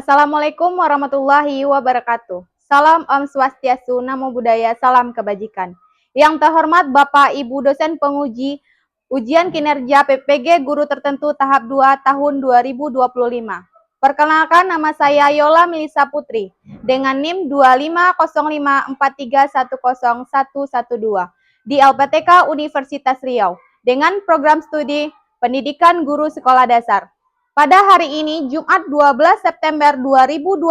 Assalamualaikum warahmatullahi wabarakatuh. Salam Om Swastiastu, Namo Buddhaya, salam kebajikan. Yang terhormat Bapak Ibu dosen penguji ujian kinerja PPG Guru Tertentu tahap 2 tahun 2025. Perkenalkan, nama saya Yola Melisa Putri dengan NIM 250543101112 di LPTK Universitas Riau dengan program studi Pendidikan Guru Sekolah Dasar. Pada hari ini, Jumat 12 September 2025,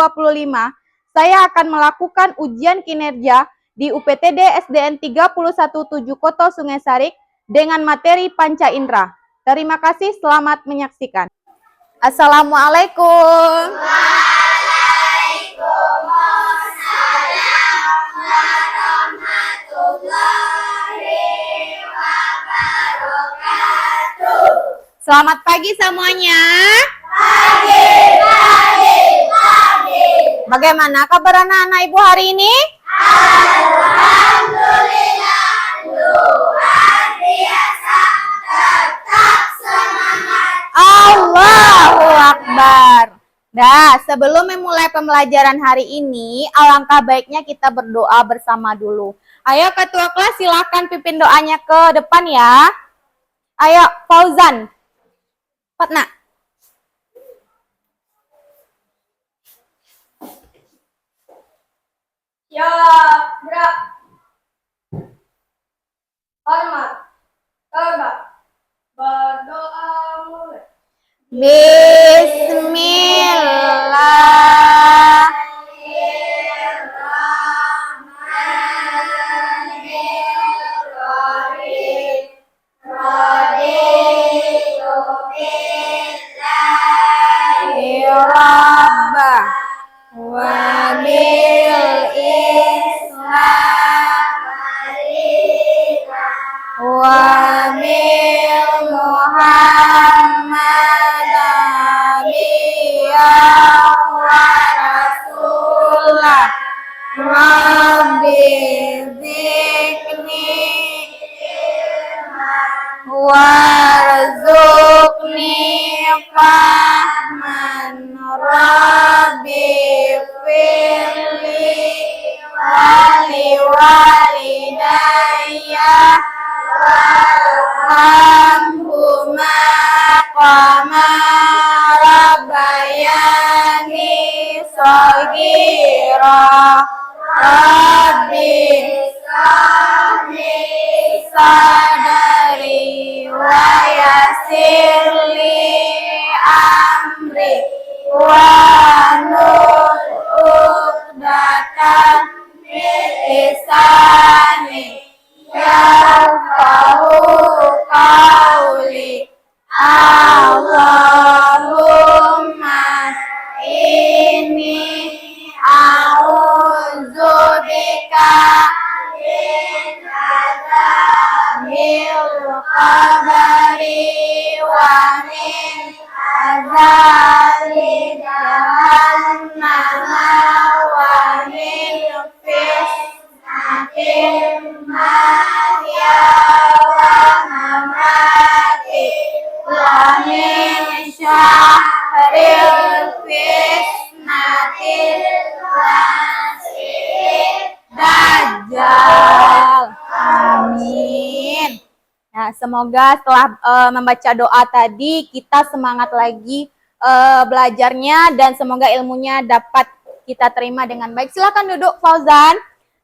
saya akan melakukan ujian kinerja di UPTD SDN 317 Koto Sungai Sarik dengan materi Panca Indera. Terima kasih, selamat menyaksikan. Assalamualaikum. Waalaikumsalam warahmatullahi wabarakatuh. Selamat pagi semuanya. Pagi. Bagaimana kabar anak-anak Ibu hari ini? Alhamdulillah, luar biasa, tetap semangat. Allahu Akbar. Nah, sebelum memulai pembelajaran hari ini, alangkah baiknya kita berdoa bersama dulu. Ayo ketua kelas silakan pimpin doanya ke depan ya. Ayo Fauzan. Fatna. Ya, berat. Hormat. Tegak. Berdoa mulai. Bismillah. Rabbah wa bil Islam wa bil Muhammad nabiyyan wa rasulah Rabbi zidni warzuqni fahman Rabbi firli wali walidayya warhamhuma kama rabbayani shaghira Rabbi sadari wa yassirli amri wa nur uqdatan min lisani yafqahu qawli. Allahumma inni a'udzubika min adzabil qabri wa min azabi jahannam wa min fitnatil mahya wal mamati wa min syarril fitnatil masiihid dajjal. Amin. Nah, semoga setelah membaca doa tadi kita semangat lagi belajarnya dan semoga ilmunya dapat kita terima dengan baik. Silakan duduk Fauzan.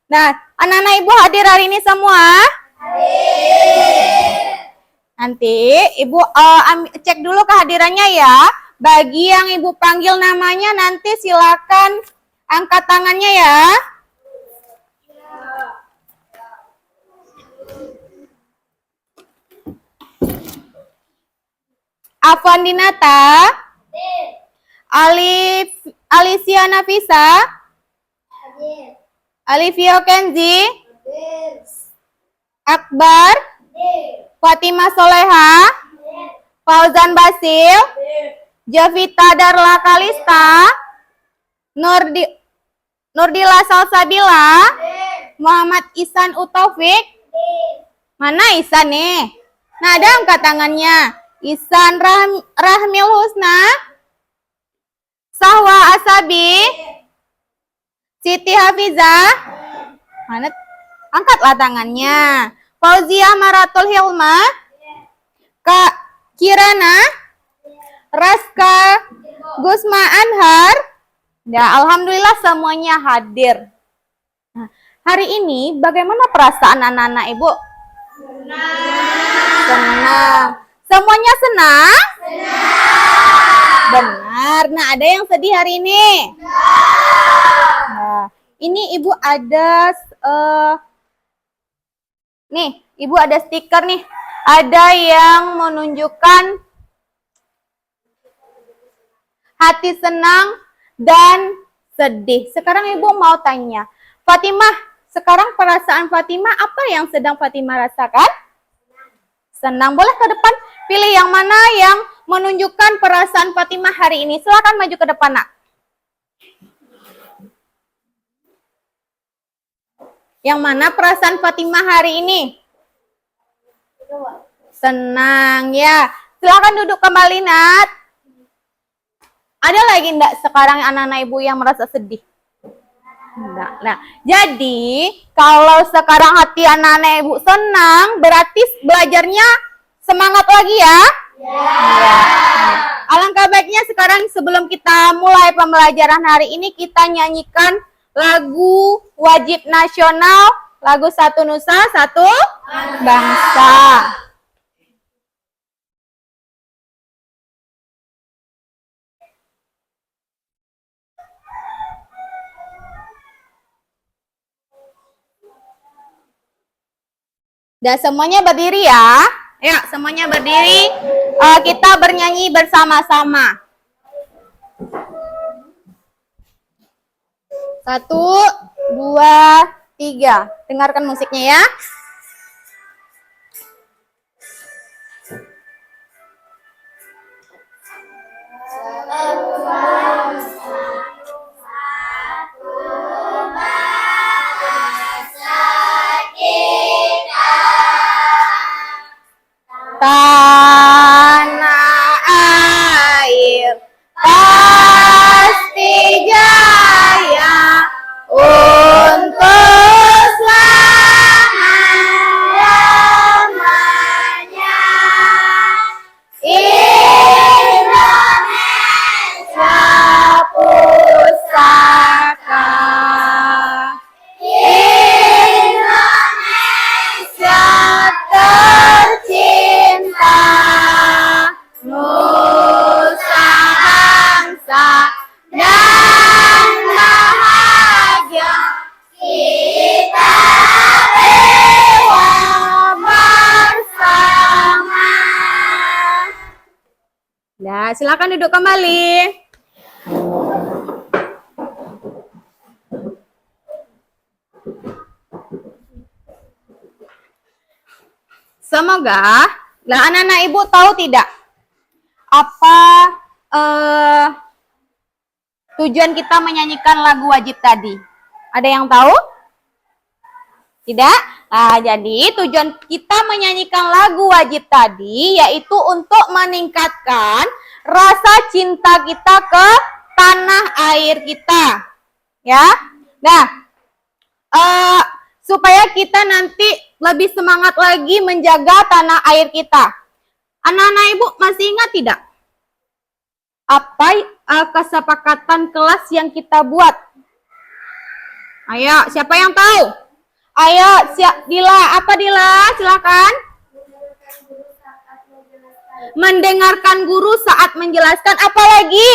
Nah, anak-anak Ibu hadir hari ini semua? Hadir. Nanti Ibu cek dulu kehadirannya ya. Bagi yang Ibu panggil namanya nanti silakan angkat tangannya ya. Afwan Dinata, Alicia Nafisa, Alivio Kenzi, Akbar, Fatimah Soleha, Fauzan Basil, Javita Darla Kalista, Nurdila Salsabila, Muhammad Ihsan Utaufik. Mana Ihsan nih? Nah, ada angkat tangannya. Ihsan Rahmil Husna, Sahwa Hasabi? Siti Hafizah? Mana? Angkatlah tangannya. Fauzia Maratul Hilma? Kak Kirana? Raska Gusma Anhar? Ya, alhamdulillah semuanya hadir. Nah, hari ini bagaimana perasaan anak-anak Ibu? Senang. Semuanya senang? Benar. Nah, ada yang sedih hari ini? Nah, ini Ibu ada nih, Ibu ada stiker nih. Ada yang menunjukkan hati senang dan sedih. Sekarang Ibu mau tanya, Fatimah, sekarang perasaan Fatimah apa yang sedang Fatimah rasakan? Senang. Boleh ke depan? Pilih yang mana yang menunjukkan perasaan Fatimah hari ini. Silakan maju ke depan, Nak. Yang mana perasaan Fatimah hari ini? Senang, ya. Silakan duduk kembali, Nat. Ada lagi enggak sekarang anak-anak Ibu yang merasa sedih? Enggak. Nah, jadi kalau sekarang hati anak-anak Ibu senang, berarti belajarnya semangat lagi ya? Ya. Alangkah baiknya sekarang sebelum kita mulai pembelajaran hari ini, kita nyanyikan lagu wajib nasional, lagu Satu Nusa, Satu Bangsa. Dan semuanya berdiri ya. Ya, semuanya berdiri. Kita bernyanyi bersama-sama. 1, 2, 3. Dengarkan musiknya ya. Tanah air pasti jaya untuk selama-lamanya. Indonesia pusaka, Indonesia tercinta, nusa bangsa dan bahagia, kita rela bersama. Nah, silakan duduk kembali. Semoga, lah anak-anak Ibu tahu tidak apa tujuan kita menyanyikan lagu wajib tadi? Ada yang tahu? Tidak? Nah, jadi tujuan kita menyanyikan lagu wajib tadi yaitu untuk meningkatkan rasa cinta kita ke tanah air kita. Ya. Nah, supaya kita nanti lebih semangat lagi menjaga tanah air kita. Anak-anak Ibu masih ingat tidak? Apa kesepakatan kelas yang kita buat? Ayo, siapa yang tahu? Ayo, Dila. Apa Dila? Silakan. Mendengarkan guru saat menjelaskan. Apa lagi?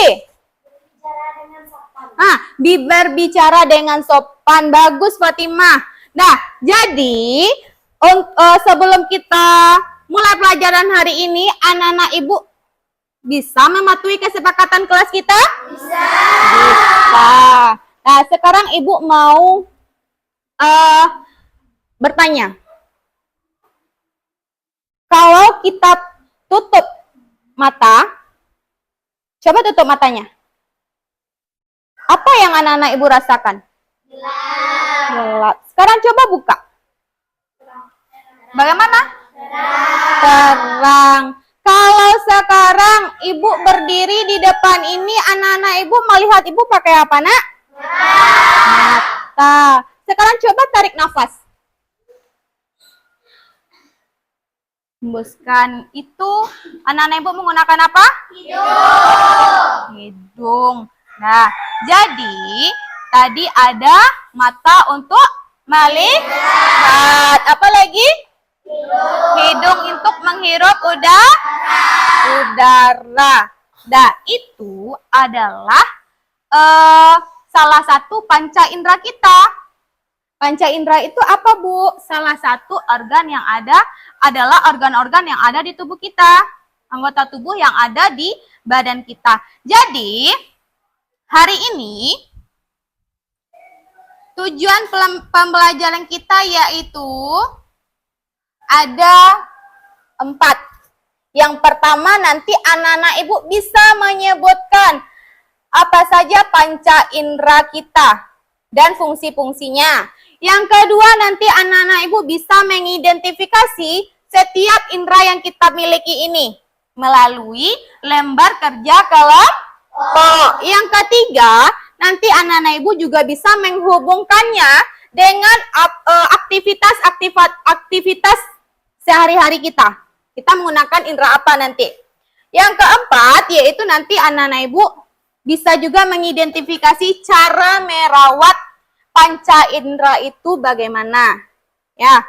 Berbicara dengan sopan. Bagus, Fatimah. Nah, jadi sebelum kita mulai pelajaran hari ini, anak-anak Ibu bisa mematuhi kesepakatan kelas kita? Bisa. Nah, sekarang Ibu mau bertanya. Kalau kita tutup mata, coba tutup matanya. Apa yang anak-anak Ibu rasakan? Gelap. Sekarang coba buka. Bagaimana? Terang. Kalau sekarang ibu berdiri di depan ini, anak-anak ibu melihat ibu pakai apa, nak? Mata. Sekarang coba tarik nafas. Hembuskan. Itu anak-anak ibu menggunakan apa? Hidung. Nah, jadi tadi ada mata untuk melihat. Apa lagi? Hidung untuk menghirup udara. Nah, itu adalah salah satu panca indera kita. Panca indera itu apa, Bu? Salah satu organ yang ada adalah organ-organ yang ada di tubuh kita. Anggota tubuh yang ada di badan kita. Jadi, hari ini tujuan pembelajaran kita yaitu ada 4. Yang pertama nanti anak-anak ibu bisa menyebutkan apa saja panca indera kita dan fungsi-fungsinya. Yang kedua nanti anak-anak ibu bisa mengidentifikasi setiap indera yang kita miliki ini melalui lembar kerja kelompok. Yang ketiga nanti anak-anak ibu juga bisa menghubungkannya dengan aktivitas sehari-hari kita. Kita menggunakan indera apa nanti? Yang keempat yaitu nanti anak-anak ibu bisa juga mengidentifikasi cara merawat panca indera itu bagaimana. Ya.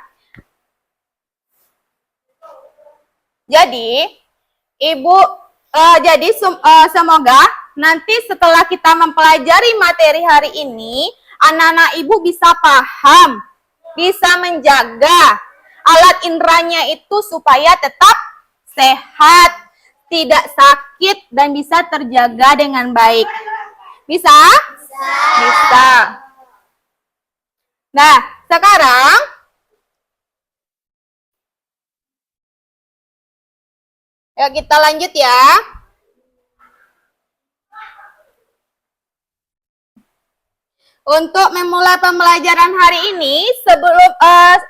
Jadi ibu semoga nanti setelah kita mempelajari materi hari ini, anak-anak ibu bisa paham, bisa menjaga alat inderanya itu supaya tetap sehat, tidak sakit, dan bisa terjaga dengan baik. Bisa? Bisa. Nah, sekarang yuk kita lanjut ya. Untuk memulai pembelajaran hari ini, sebelum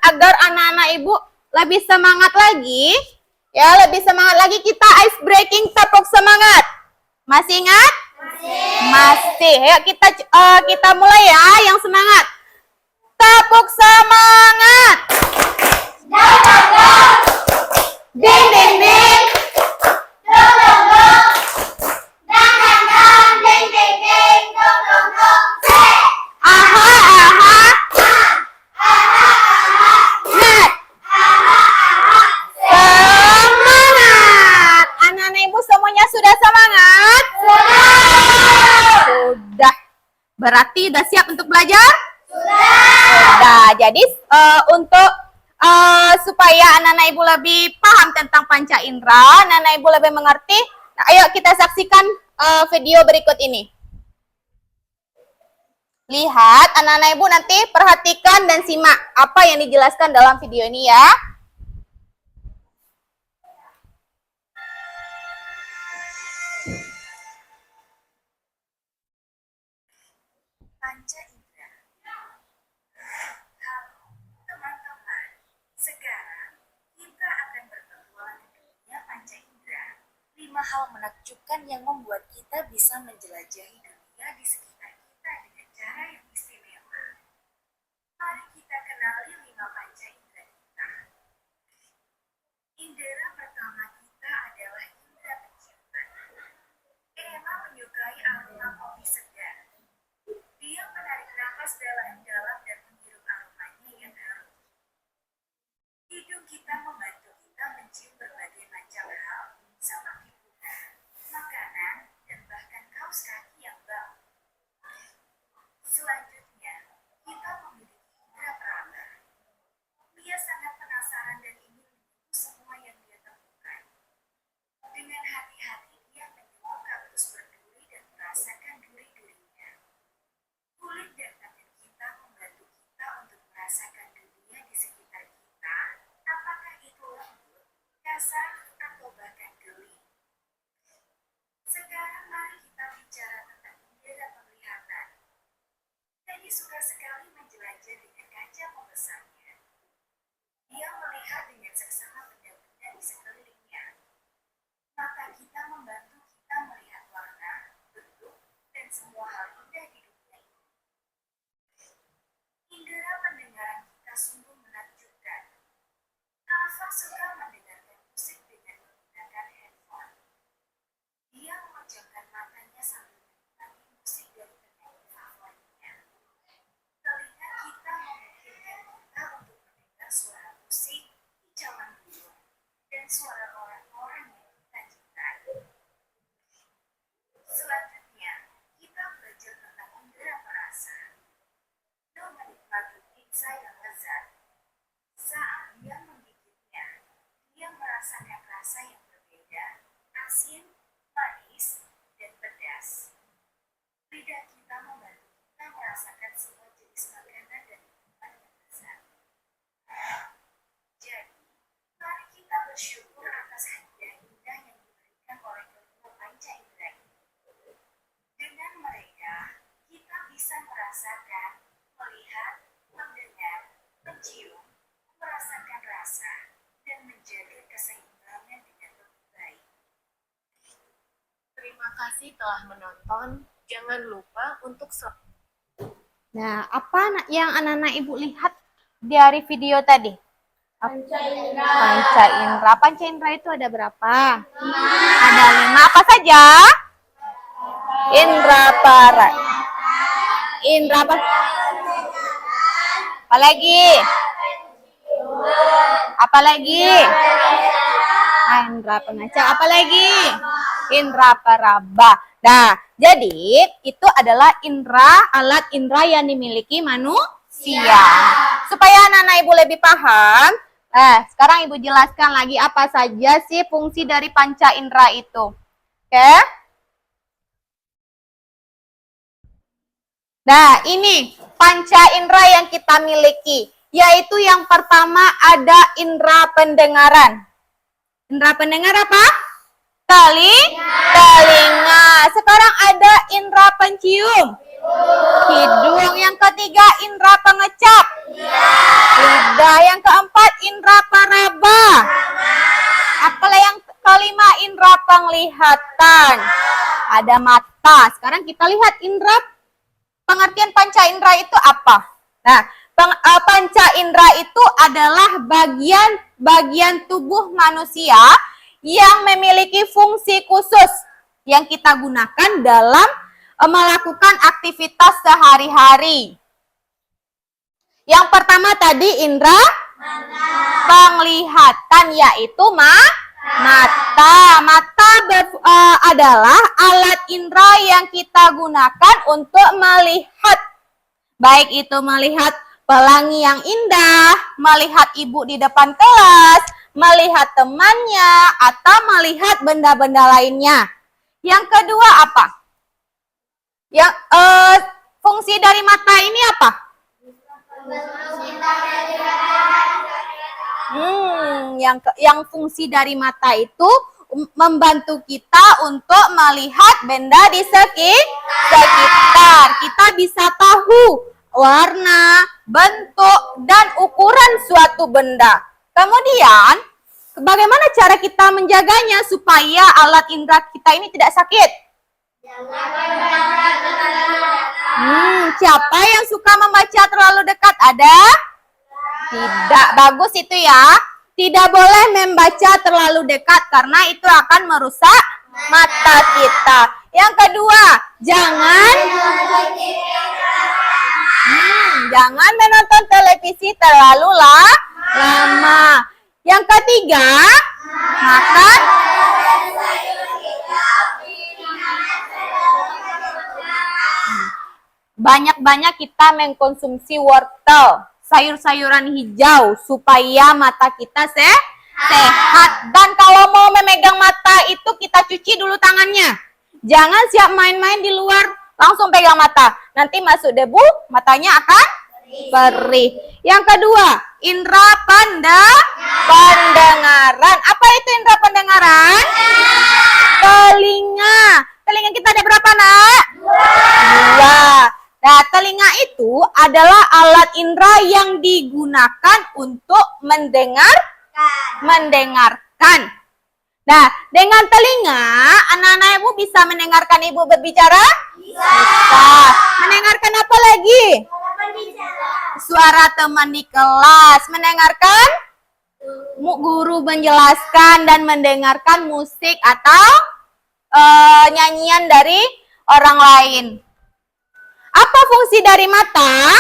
agar anak-anak ibu lebih semangat lagi, kita ice breaking tepuk semangat. Masih ingat? Masih. Yuk kita mulai ya, yang semangat. Tepuk semangat. Ding ding ding. Berarti udah siap untuk belajar? Sudah. Jadi untuk supaya anak-anak ibu lebih paham tentang panca indera, anak-anak ibu lebih mengerti, nah, ayo kita saksikan video berikut ini. Lihat, anak-anak ibu nanti perhatikan dan simak apa yang dijelaskan dalam video ini ya. Panca indera. Halo teman-teman, sekarang kita akan berpetualang di dunia panca indera. 5 hal menakjubkan yang membuat kita bisa menjelajahi dunia di sekitar kita dengan cara yang istimewa. Mari kita kenali 5 panca indera kita. Indera pertama kita adalah indera penciuman. Emma menyukai aroma kopi segar. Dia menarik nafas dalam-dalam dan menghirup aromanya yang harum. Hidung kita membantu kita mencium berbagai macam hal seperti bunga, makanan, dan bahkan kaos kaki yang bau. Selanjutnya, ternyata sungguh menakjubkan. Alfa suka mendengarkan musik dengan menggunakan handphone. Dia memejamkan matanya sambil menikmati musik dari penyanyi favoritnya. Telinga kita memungkinkan kita untuk mendengar suara musik, hijauan gunung, dan suara orang-orang yang kita cintai. Selanjutnya, kita belajar tentang indera perasa. Nur menikmati pizza yang lezat. Saat dia menggigitnya, dia merasakan rasa yang berbeda, asin, manis, dan pedas. Lidah kita membantu kita merasakan semua jenis makanan dan minuman yang lezat. Jadi, mari kita bersyukur atas hadiah indah yang diberikan oleh kelima panca indera ini. Dengan mereka, kita bisa merasakan, melihat, mendengar, mencium, merasakan rasa, dan menjaga keseimbangan dengan lebih baik. Terima kasih telah menonton. Jangan lupa untuk Nah, apa yang anak-anak ibu lihat dari video tadi? Panca indera. Panca indera. Panca indera itu ada berapa? Ada 5. Apa saja? Indra para. Indra apa? Apa lagi? Apa lagi? Indra pengaca. Apa lagi? Indra paraba. Nah, jadi itu adalah alat indra yang dimiliki manusia. Supaya anak-anak ibu lebih paham, sekarang ibu jelaskan lagi apa saja sih fungsi dari panca indra itu. Oke? Nah, ini panca indra yang kita miliki, yaitu yang pertama ada indra pendengaran. Indra pendengar apa? Telinga. Sekarang ada indra pencium. Hidung. Yang ketiga indra pengecap. Lidah. Yang keempat indra paraba. Apalah yang kelima indra penglihatan. Ada mata. Sekarang kita lihat indra. Pengertian panca indra itu apa? Nah, panca indra itu adalah bagian tubuh manusia yang memiliki fungsi khusus yang kita gunakan dalam melakukan aktivitas sehari-hari. Yang pertama tadi indra penglihatan, yaitu mata. Mata adalah alat indra yang kita gunakan untuk melihat. Baik itu melihat pelangi yang indah, melihat ibu di depan kelas, melihat temannya, atau melihat benda-benda lainnya. Yang kedua apa? Yang fungsi dari mata ini apa? Yang fungsi dari mata itu membantu kita untuk melihat benda di sekitar. Kita bisa tahu warna, bentuk, dan ukuran suatu benda. Kemudian, bagaimana cara kita menjaganya supaya alat indera kita ini tidak sakit? Siapa yang suka membaca terlalu dekat? Ada? Tidak. Bagus itu ya. Tidak boleh membaca terlalu dekat karena itu akan merusak mata kita. Yang kedua, jangan menonton televisi terlalu lama. Yang ketiga, makan banyak-banyak kita mengkonsumsi wortel, sayur-sayuran hijau supaya mata kita sehat. Dan kalau mau memegang mata itu kita cuci dulu tangannya. Jangan siap main-main di luar langsung pegang mata. Nanti masuk debu, matanya akan perih. Yang kedua, indera pendengaran. Apa itu indera pendengaran? Telinga. Telinga kita ada berapa, Nak? 2. Nah, telinga itu adalah alat indera yang digunakan untuk mendengarkan. Nah, dengan telinga, anak-anak ibu bisa mendengarkan ibu berbicara? Bisa. Mendengarkan apa lagi? suara teman di kelas. Mendengarkan guru menjelaskan dan mendengarkan musik atau nyanyian dari orang lain. Apa fungsi dari mata?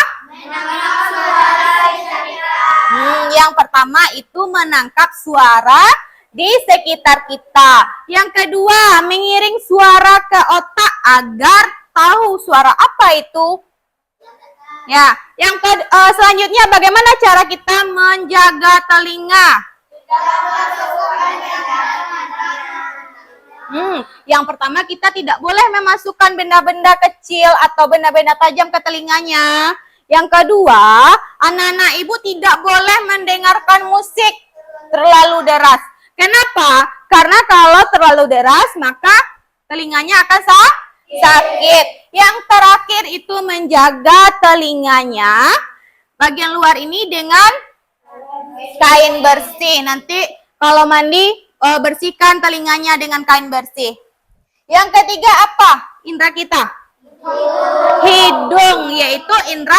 Yang pertama itu menangkap suara di sekitar kita. Yang kedua, mengiring suara ke otak agar tahu suara apa itu. Ya, yang selanjutnya bagaimana cara kita menjaga telinga? Yang pertama kita tidak boleh memasukkan benda-benda kecil atau benda-benda tajam ke telinganya. Yang kedua, anak-anak ibu tidak boleh mendengarkan musik terlalu deras. Kenapa? Karena kalau terlalu deras maka telinganya akan sakit. Yang terakhir itu menjaga telinganya bagian luar ini dengan kain bersih. Nanti kalau mandi bersihkan telinganya dengan kain bersih. Yang ketiga apa? Indra kita? Hidung, yaitu indra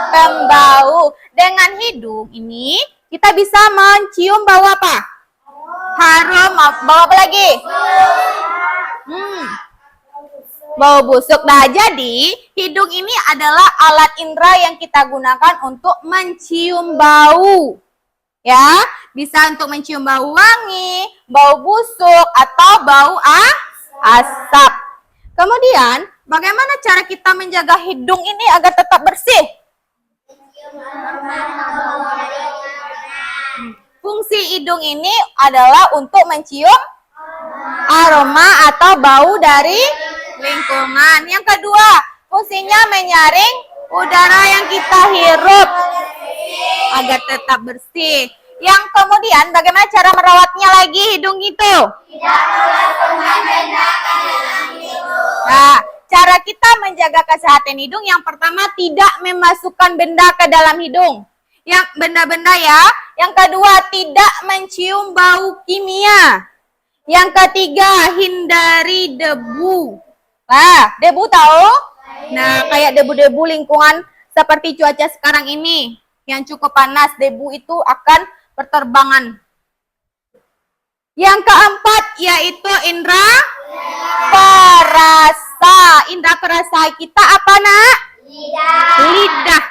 pembau. Dengan hidung ini kita bisa mencium bau apa? Harum. Bau apa lagi? Bau busuk. Nah, jadi hidung ini adalah alat indera yang kita gunakan untuk mencium bau. Ya, bisa untuk mencium bau wangi, bau busuk, atau bau asap. Kemudian, bagaimana cara kita menjaga hidung ini agar tetap bersih? Fungsi hidung ini adalah untuk mencium aroma atau bau dari lingkungan. Yang kedua, fungsinya menyaring udara yang kita hirup agar tetap bersih. Yang kemudian, bagaimana cara merawatnya lagi hidung itu? Nah, cara kita menjaga kesehatan hidung yang pertama tidak memasukkan benda ke dalam hidung. Yang benda-benda ya. Yang kedua, tidak mencium bau kimia. Yang ketiga, hindari debu. Nah, debu tahu? Nah, kayak debu-debu lingkungan seperti cuaca sekarang ini yang cukup panas, debu itu akan berterbangan. Yang keempat yaitu indra perasa. Indra perasa kita apa, Nak? Lidah.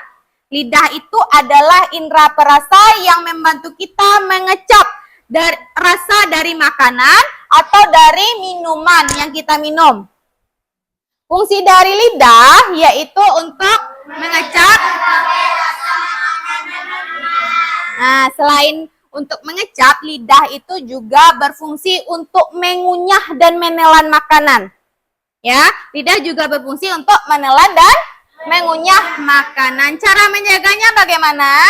Lidah itu adalah indra perasa yang membantu kita mengecap rasa dari makanan atau dari minuman yang kita minum. Fungsi dari lidah yaitu untuk mengecap. Nah, selain untuk mengecap, lidah itu juga berfungsi untuk mengunyah dan menelan makanan. Ya, lidah juga berfungsi untuk menelan dan mengunyah makanan. Cara menjaganya bagaimana?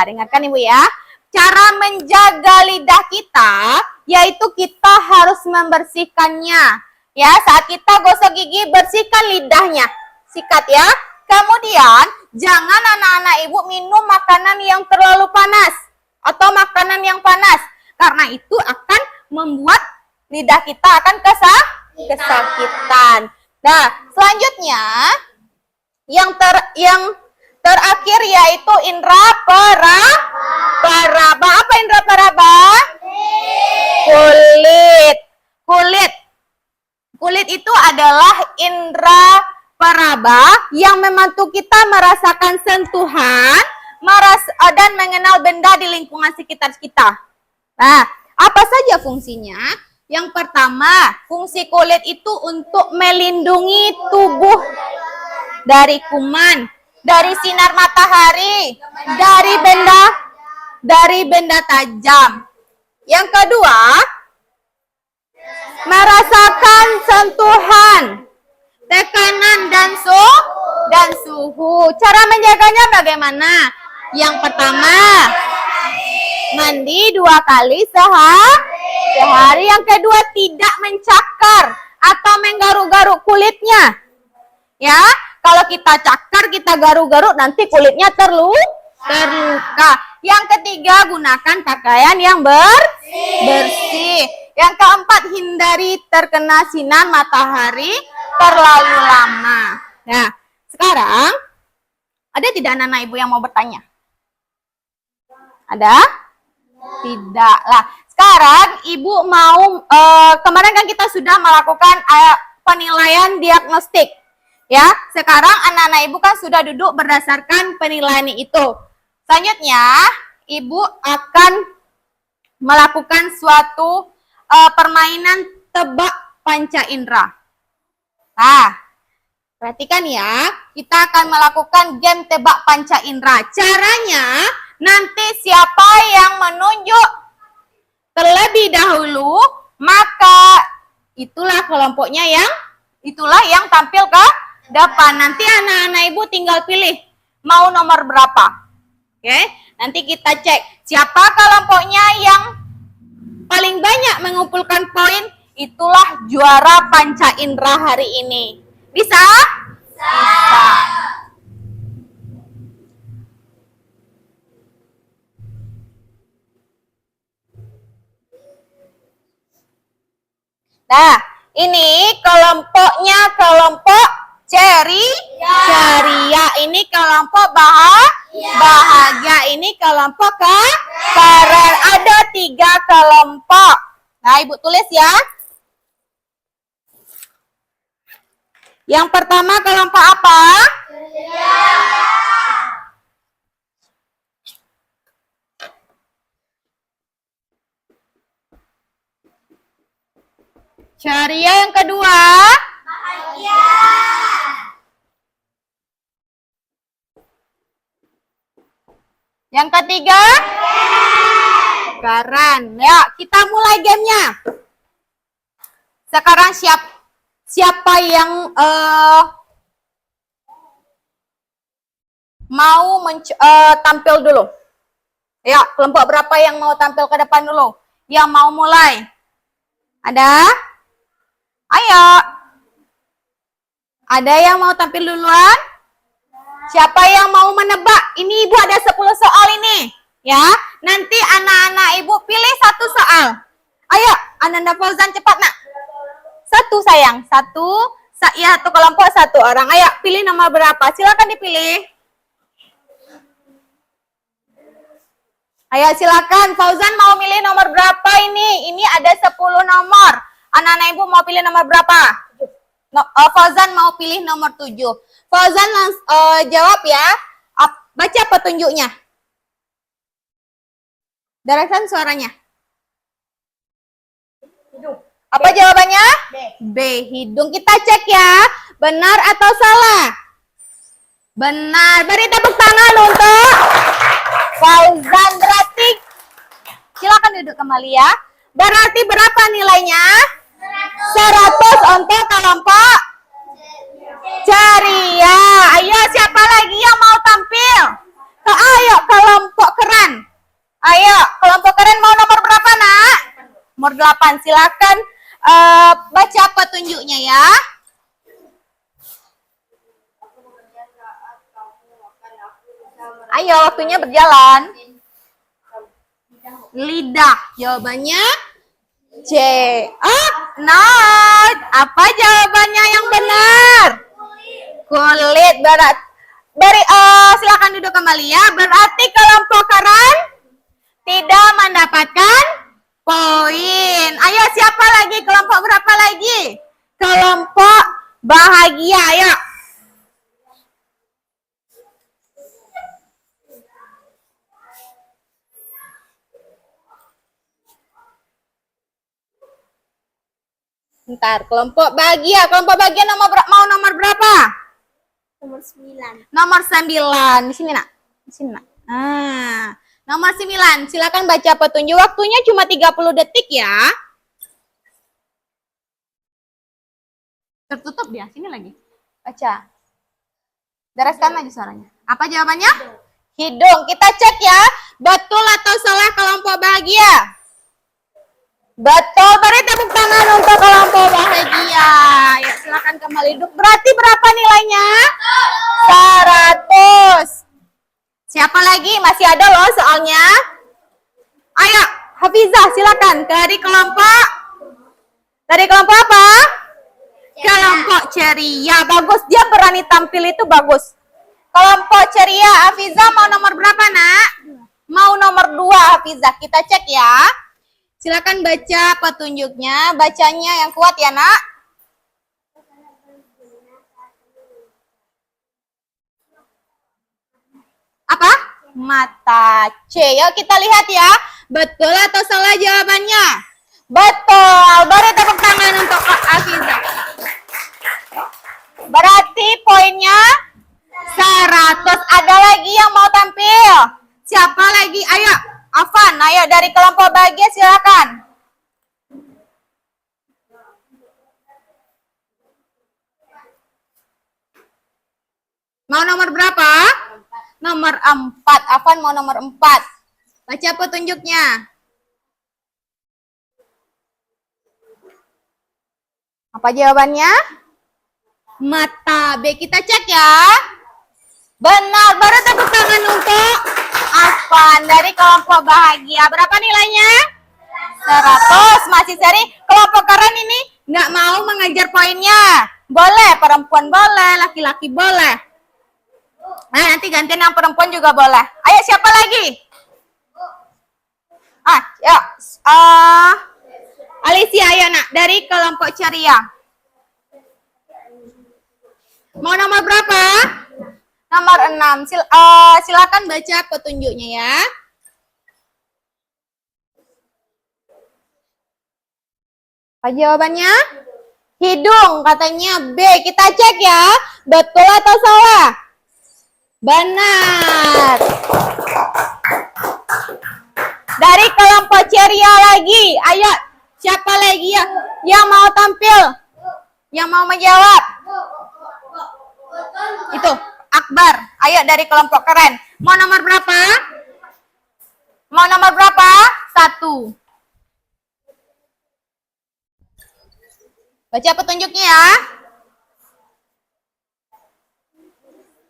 Dengarkan Ibu ya. Cara menjaga lidah kita yaitu kita harus membersihkannya. Ya, saat kita gosok gigi, bersihkan lidahnya. Sikat ya. Kemudian, jangan anak-anak ibu minum makanan yang terlalu panas atau makanan yang panas. Karena itu akan membuat lidah kita akan kesakitan. Nah, selanjutnya yang terakhir yaitu indra peraba. Apa indra peraba? Kulit itu adalah indra peraba yang membantu kita merasakan sentuhan, dan mengenal benda di lingkungan sekitar kita. Nah, apa saja fungsinya? Yang pertama, fungsi kulit itu untuk melindungi tubuh dari kuman, dari sinar matahari, dari benda tajam. Yang kedua, merasakan sentuhan, tekanan dan suhu. Cara menjaganya bagaimana? Yang pertama, mandi 2 kali sehari. Yang kedua, tidak mencakar atau menggaruk-garuk kulitnya. Ya, kalau kita cakar, kita garuk-garuk, nanti kulitnya terluka. Yang ketiga, gunakan pakaian yang bersih. Yang keempat, hindari terkena sinar matahari terlalu lama. Nah, sekarang ada tidak anak-anak ibu yang mau bertanya? Ada? Tidak lah. Sekarang ibu mau, kemarin kan kita sudah melakukan penilaian diagnostik. Ya, sekarang anak-anak ibu kan sudah duduk berdasarkan penilaian itu. Selanjutnya, ibu akan melakukan suatu permainan tebak panca indera. Nah, perhatikan ya, kita akan melakukan game tebak panca indera. Caranya, nanti siapa yang menunjuk terlebih dahulu, maka itulah kelompoknya yang tampil ke depan. Nanti anak-anak ibu tinggal pilih mau nomor berapa. Oke, nanti kita cek siapa kelompoknya yang paling banyak mengumpulkan poin, itulah juara panca indera hari ini. Bisa? Bisa. Nah, ini kelompoknya kelompok ceria. Ini kelompok bahagia. Ini kelompok keren. Ada 3 kelompok. Nah, ibu tulis ya. Yang pertama kelompok apa? Ceria. Yang kedua? Bahagia. Yang ketiga? Keren. Ya, kita mulai gamenya. Sekarang siapa yang mau tampil dulu? Ya, kelompok berapa yang mau tampil ke depan dulu? Yang mau mulai? Ada? Ayo. Ada yang mau tampil duluan? Siapa yang mau menebak? Ini ibu ada 10 soal ini. Ya, nanti anak-anak ibu pilih 1 soal. Ayo, Ananda Fauzan cepat nak. 1 sayang. 1, ya, 1 kelompok 1 orang. Ayo, pilih nomor berapa? Silakan dipilih. Ayo silakan. Fauzan mau pilih nomor berapa ini? Ini ada 10 nomor. Anak-anak ibu mau pilih nomor berapa? Fauzan mau pilih nomor 7. Fauzan jawab ya. Baca petunjuknya. Dengarkan suaranya. Hidung. Apa jawabannya? B. B. Hidung. Kita cek ya. Benar atau salah? Benar. Beri tepuk tangan untuk Fauzan. Berarti silakan duduk kembali ya. Berarti berapa nilainya? 100 untuk kelompok ceria. Ayo, siapa lagi yang mau tampil? Ayo, kelompok keren. Ayo, kelompok keren mau nomor berapa, nak? Nomor 8. Silakan baca petunjuknya ya. Ayo, waktunya berjalan. Lidah. Jawabannya C. Not. Apa jawabannya yang benar? Kulit. Silakan duduk kembali ya. Berarti kelompok keren tidak mendapatkan poin. Ayo, siapa lagi? Kelompok berapa lagi? Kelompok bahagia. Ayo. Bentar, kelompok bahagia. Kelompok bahagia mau nomor berapa? Nomor 9. Nomor 9. Di sini, nak. Di sini, nak. Nah, nomor 9. Silakan baca petunjuk. Waktunya cuma 30 detik ya. Tertutup dia. Sini lagi. Baca. Dereskan aja suaranya. Apa jawabannya? Hidung. Kita cek ya. Betul atau salah kelompok bahagia? Betul, beri tepuk tangan untuk kelompok bahagia. Ya, silakan kembali duduk. Berarti berapa nilainya? 100. Siapa lagi? Masih ada loh soalnya. Ayo, Hafizah silakan dari kelompok Dari kelompok apa? Kelompok ceria. Bagus, dia berani tampil itu bagus. Kelompok ceria, Hafiza mau nomor berapa, Nak? Mau nomor 2, Hafiza. Kita cek ya. Silakan baca petunjuknya. Bacanya yang kuat ya, Nak. Apa? Mata. C. Yuk kita lihat ya. Betul atau salah jawabannya? Betul. Beri tepuk tangan untuk Hafiza. Berarti poinnya 100. Ada lagi yang mau tampil? Siapa lagi? Ayo, Afan. Ayo dari kelompok bahagia silakan. Mau nomor berapa? Nomor 4. Afan mau nomor 4. Baca petunjuknya. Apa jawabannya? Mata. B. Kita cek ya. Benar. Baru tepuk tangan untuk Afan dari kelompok bahagia. Berapa nilainya? 100. Masih seri. Kelompok keren ini nggak mau mengejar poinnya. Boleh. Perempuan boleh. Laki-laki boleh. Nah, nanti gantian yang perempuan juga boleh. Ayo, siapa lagi? Ya. Alicia, ayo nak. Dari kelompok ceria. Mau nomor berapa? Nomor 6. Silakan baca petunjuknya ya. Apa jawabannya? Hidung, katanya B. Kita cek ya. Betul atau salah? Benar. Dari kelompok ceria lagi. Ayo, siapa lagi yang mau tampil? Yang mau menjawab? Itu, Akbar. Ayo dari kelompok keren. Mau nomor berapa? Mau nomor berapa? 1. Baca petunjuknya ya.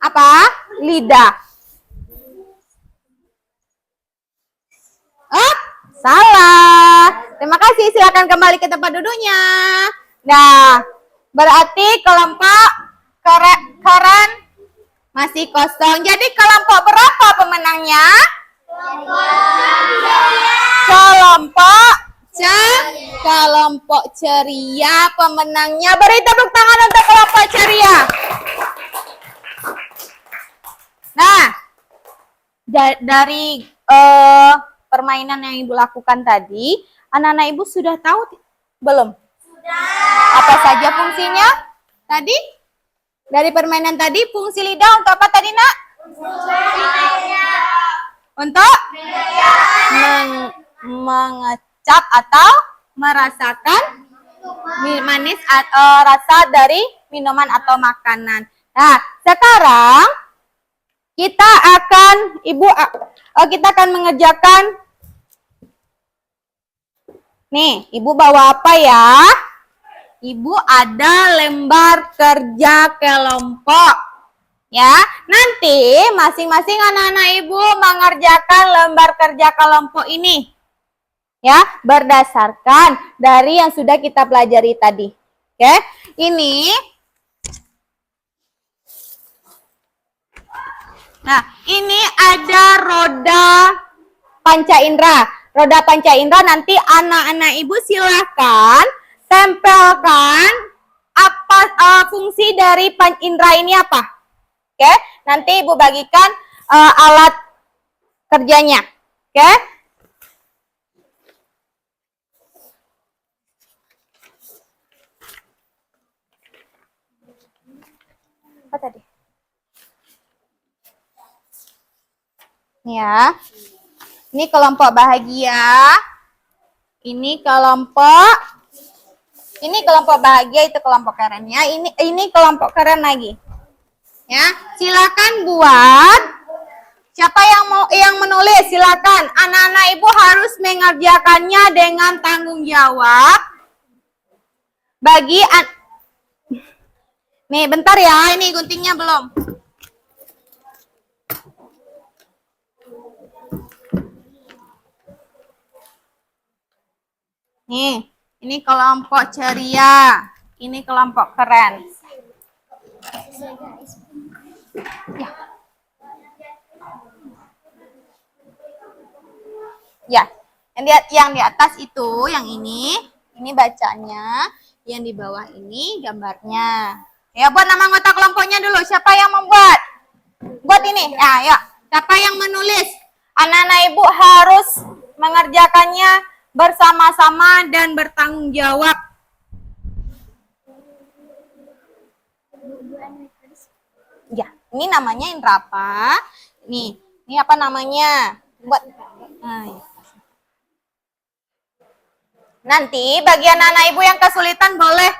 Apa? Lidah. Oh, salah. Terima kasih. Silakan kembali ke tempat duduknya. Nah, berarti kelompok keren masih kosong. Jadi kelompok berapa pemenangnya? Kelompok ceria pemenangnya. Beri tepuk tangan untuk kelompok ceria. Nah, dari permainan yang Ibu lakukan tadi, anak-anak Ibu sudah tahu belum? Sudah. Apa saja fungsinya? Tadi? Dari permainan tadi, fungsi lidah untuk apa tadi, Nak? Untuk? Mengecap atau merasakan manis atau rasa dari minuman atau makanan. Nah, sekarang kita akan mengerjakan. Nih, Ibu bawa apa ya? Ibu ada lembar kerja kelompok. Ya, nanti masing-masing anak-anak Ibu mengerjakan lembar kerja kelompok ini. Ya, berdasarkan dari yang sudah kita pelajari tadi. Oke, ini. Nah, ini ada roda panca indera. Roda panca indera nanti anak-anak Ibu silakan tempelkan apa fungsi dari panca indera ini apa. Oke, nanti Ibu bagikan alat kerjanya. Oke. Apa tadi? Ya, ini kelompok bahagia, ini kelompok bahagia, itu kelompok keren ya. Ini kelompok keren lagi. Ya, silakan buat. Siapa yang menulis? Silakan. Anak-anak Ibu harus mengerjakannya dengan tanggung jawab. Nih, bentar ya. Ini guntingnya belum. Nih, Ini kelompok ceria. Ini kelompok keren. Ya. Ya. Yang di atas itu, yang ini bacanya. Yang di bawah ini gambarnya. Ya, buat nama anggota kelompoknya dulu. Siapa yang membuat? Buat ini. Ya, yuk. Siapa yang menulis? Anak-anak ibu harus mengerjakannya bersama-sama dan bertanggung jawab. Ya, ini namanya indra apa? Ini apa namanya? Buat. Nah, ya. Nanti bagian anak ibu yang kesulitan boleh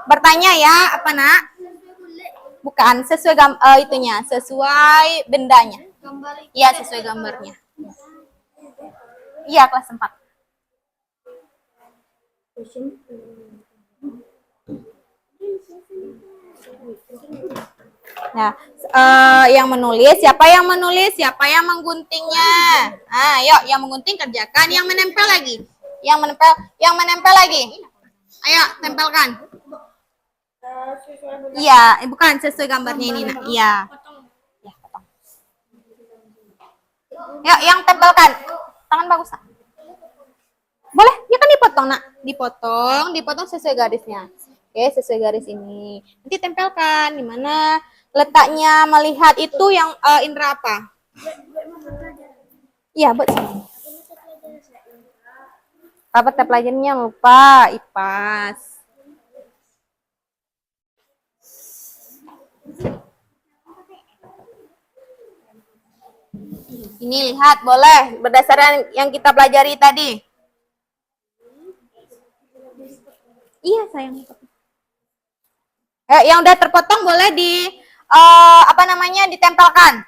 bertanya ya, apa nak? Bukan sesuai itunya, sesuai bendanya. Iya, sesuai gambarnya. Iya, kelas 4. Nah, yang menulis, siapa yang menulis, siapa yang mengguntingnya? Nah, yuk, yang menggunting kerjakan, yang menempel lagi. Yang menempel lagi. Ayo, tempelkan. Iya, bukan sesuai gambarnya ini, nak. Iya. Ya, potong. Yuk, yang tempelkan. Tangan bagus, nak. Boleh, ya kan dipotong, nak. Dipotong sesuai garisnya. Oke, sesuai garis ini. Nanti tempelkan di mana letaknya melihat itu yang indra apa? Iya, buat sini. Apa mata pelajarannya lupa, IPAS. Ini lihat, boleh berdasarkan yang kita pelajari tadi. Iya, sayang. Yang udah terpotong boleh ditempelkan.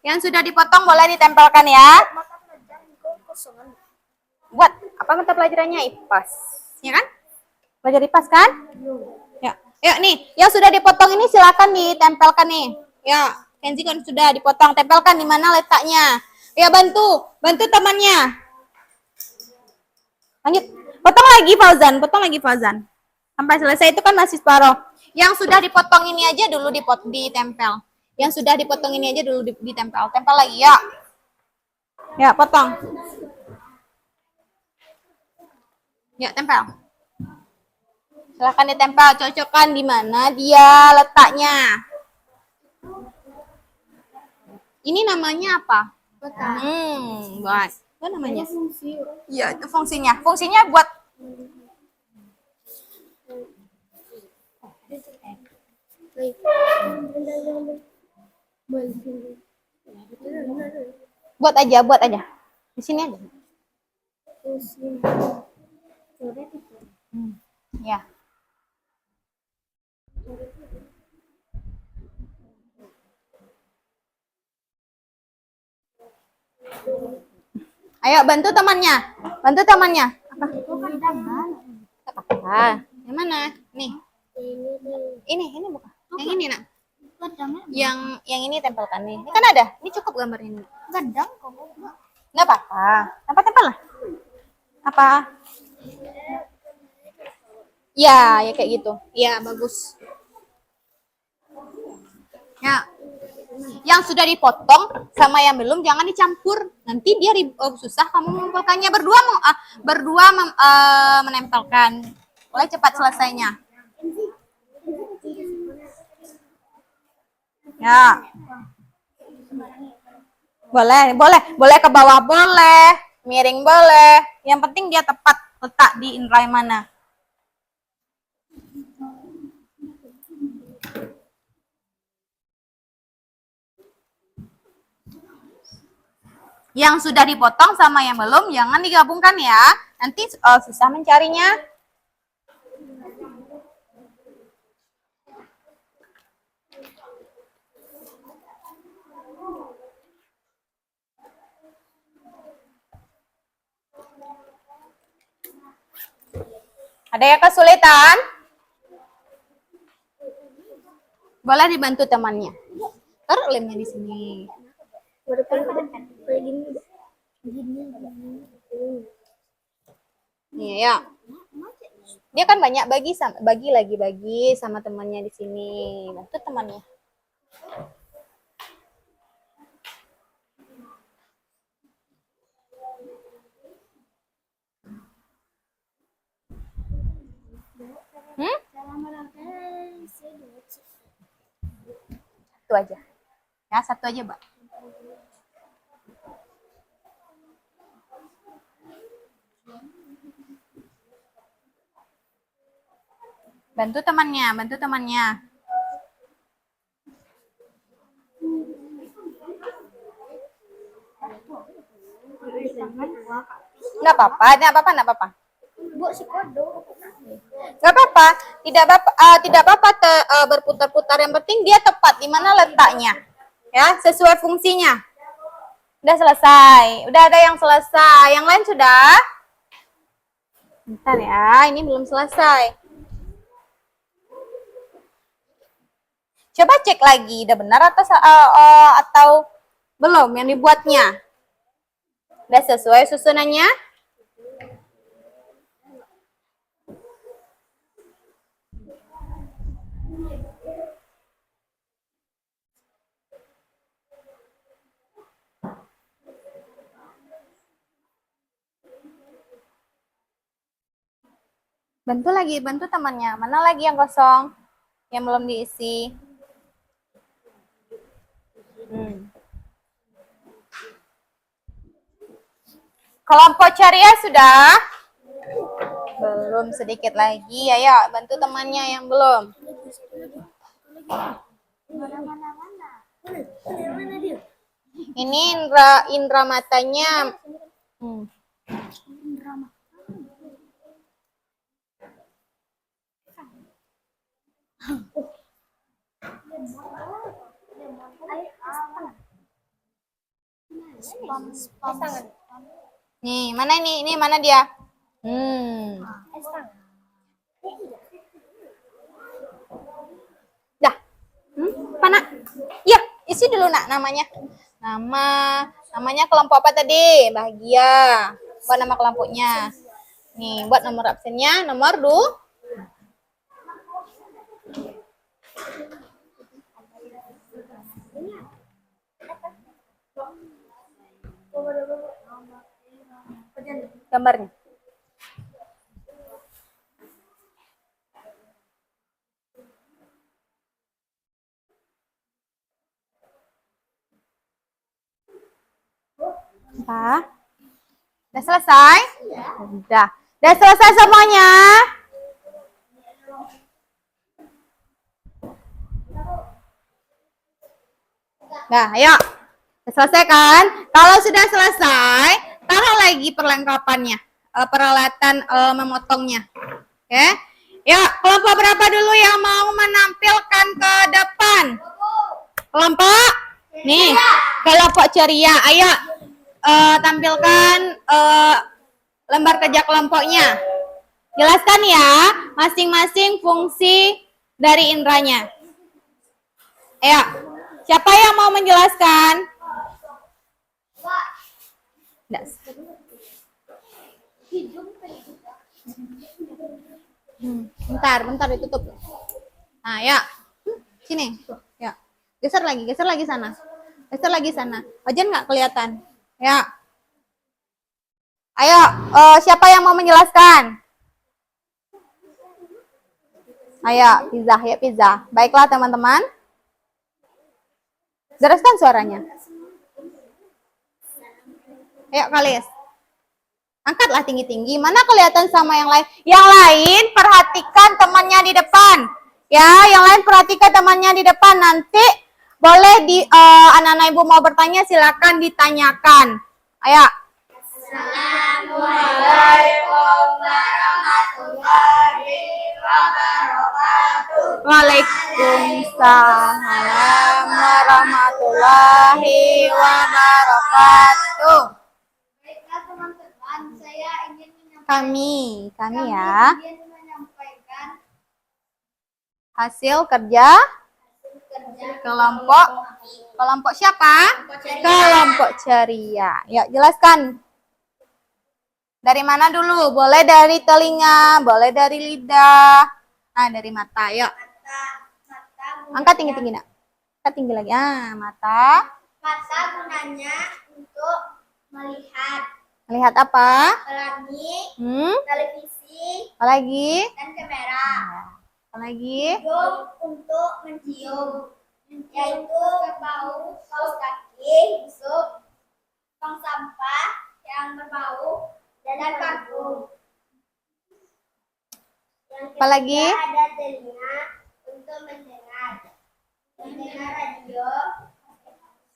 Yang sudah dipotong boleh ditempelkan ya. Buat apa mata pelajarannya? IPAS. Ya kan? Belajar IPAS kan? Ya. Yuk nih, yang sudah dipotong ini silakan ditempelkan nih. Ya, Kenzi kan sudah dipotong, tempelkan di mana letaknya. Ya, bantu temannya. Lanjut. Potong lagi Fauzan. Sampai selesai itu kan masih separuh. Yang sudah dipotong ini aja dulu ditempel. Yang sudah dipotong ini aja dulu ditempel. Tempel lagi ya. Ya, potong. Ya, tempel. Silahkan ditempel, cocokkan di mana dia letaknya. Ini namanya apa? Buat. Apa namanya? Iya, itu fungsinya. Fungsinya buat buat aja. Di sini aja. Ya. Ayo bantu temannya. Apa? Yang mana? Nih. Ini bukan. Yang ini, nak. Yang ini tempelkan nih. Ini kan ada. Ini cukup gambarnya ini. Gadang kok. Enggak apa-apa. Tempel lah. Apa? Ya kayak gitu. Ya, bagus. Ya. Yang sudah dipotong sama yang belum jangan dicampur. Nanti dia susah kamu mengumpulkannya berdua menempelkan. Boleh cepat selesainya. Ya. Boleh ke bawah boleh, miring boleh. Yang penting dia tepat letak di indra yang mana. Yang sudah dipotong sama yang belum jangan digabungkan ya. Nanti susah mencarinya. Ada yang kesulitan? Boleh dibantu temannya. Taruh lemnya di sini. Iya ya. Dia kan banyak bagi sama temannya di sini. Bantu temannya. Satu aja. Ya, satu aja, Mbak. Bantu temannya, bantu temannya. Enggak apa-apa, enggak apa-apa, enggak apa-apa. Bu, si kodok. Enggak apa-apa, tidak apa-apa berputar-putar. Yang penting dia tepat di mana letaknya. Ya, sesuai fungsinya. Udah selesai. Udah ada yang selesai. Yang lain sudah? Bentar ya, ini belum selesai. Coba cek lagi, udah benar atau belum yang dibuatnya? Udah sesuai susunannya? Bantu temannya. Mana lagi yang kosong? Yang belum diisi? Kelompok ceria sudah? Belum, sedikit lagi. Ayo, bantu temannya yang belum. Ini indra matanya. Nih, mana ini? Ini mana dia? Dah. Mana? Ya, isi dulu nak namanya. Namanya kelompok apa tadi? Bahagia. Buat nama kelompoknya. Nih, buat nomor absennya nomor 2. Gambarnya. Apa? Udah selesai? Udah. Udah selesai semuanya? Nah, ayo. Udah selesai kan? Kalau sudah selesai, taruh lagi perlengkapannya, peralatan memotongnya. Oke? Ya, kelompok berapa dulu yang mau menampilkan ke depan? Kelompok? Nih, kelompok ceria. Ayo, tampilkan lembar kerja kelompoknya. Jelaskan ya, masing-masing fungsi dari indranya. Ayo, siapa yang mau menjelaskan? Bentar ditutup. Nah, ya. Sini. Ya. Geser lagi sana. Geser lagi sana. Ojen nggak kelihatan. Ya. Ayo, siapa yang mau menjelaskan? Ayo, pizza. Baiklah teman-teman. Jelaskan suaranya. Ayo Kalis. Angkatlah tinggi-tinggi. Mana kelihatan sama yang lain? Yang lain perhatikan temannya di depan. Ya, yang lain perhatikan temannya di depan. Nanti boleh anak-anak ibu mau bertanya silakan ditanyakan. Ayo. Assalamualaikum warahmatullahi wabarakatuh. Waalaikumsalam warahmatullahi wabarakatuh. Baiklah teman-teman, saya ingin Kami ingin ya. menyampaikan Hasil kerja kelompok siapa? Kelompok ceria. Ya, jelaskan. Dari mana dulu? Boleh dari telinga, boleh dari lidah. Nah, dari mata. Yuk. Mata Angkat tinggi-tinggi, Nak. Angkat tinggi lagi. Mata. Mata gunanya untuk melihat Melihat apa? pelangi, televisi, Apa lagi? dan kamera. Apa lagi? Hidung untuk mencium, yaitu berbau, paus kaki, busuk, tong sampah yang berbau, dan parfum. Yang Apa lagi? ketiga ada telinga untuk mendengar radio,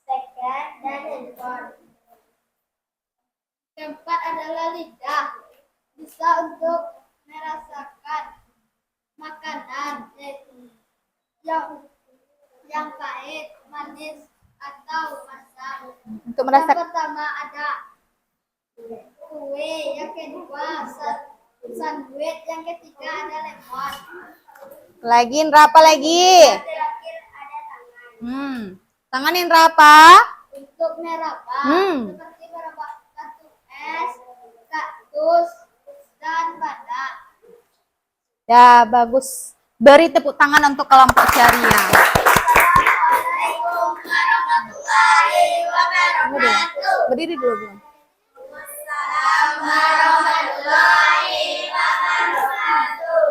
speaker, dan handphone. Keempat adalah lidah, bisa untuk merasakan makanan yang pahit, manis, atau masam. Untuk Yang merasa pertama ada kue, yang kedua sandwich, yang ketiga ada lemon. lagi, Indra apa lagi? Yang terakhir ada tangan. Tangan Indra apa? Untuk meraba, seperti meraba batu es, kaktus, dan badak. Ya, bagus. Beri tepuk tangan untuk kelompok ceria. Assalamualaikum warahmatullahi wabarakatuh. Berdiri dulu belum? Assalamualaikum warahmatullahi wabarakatuh.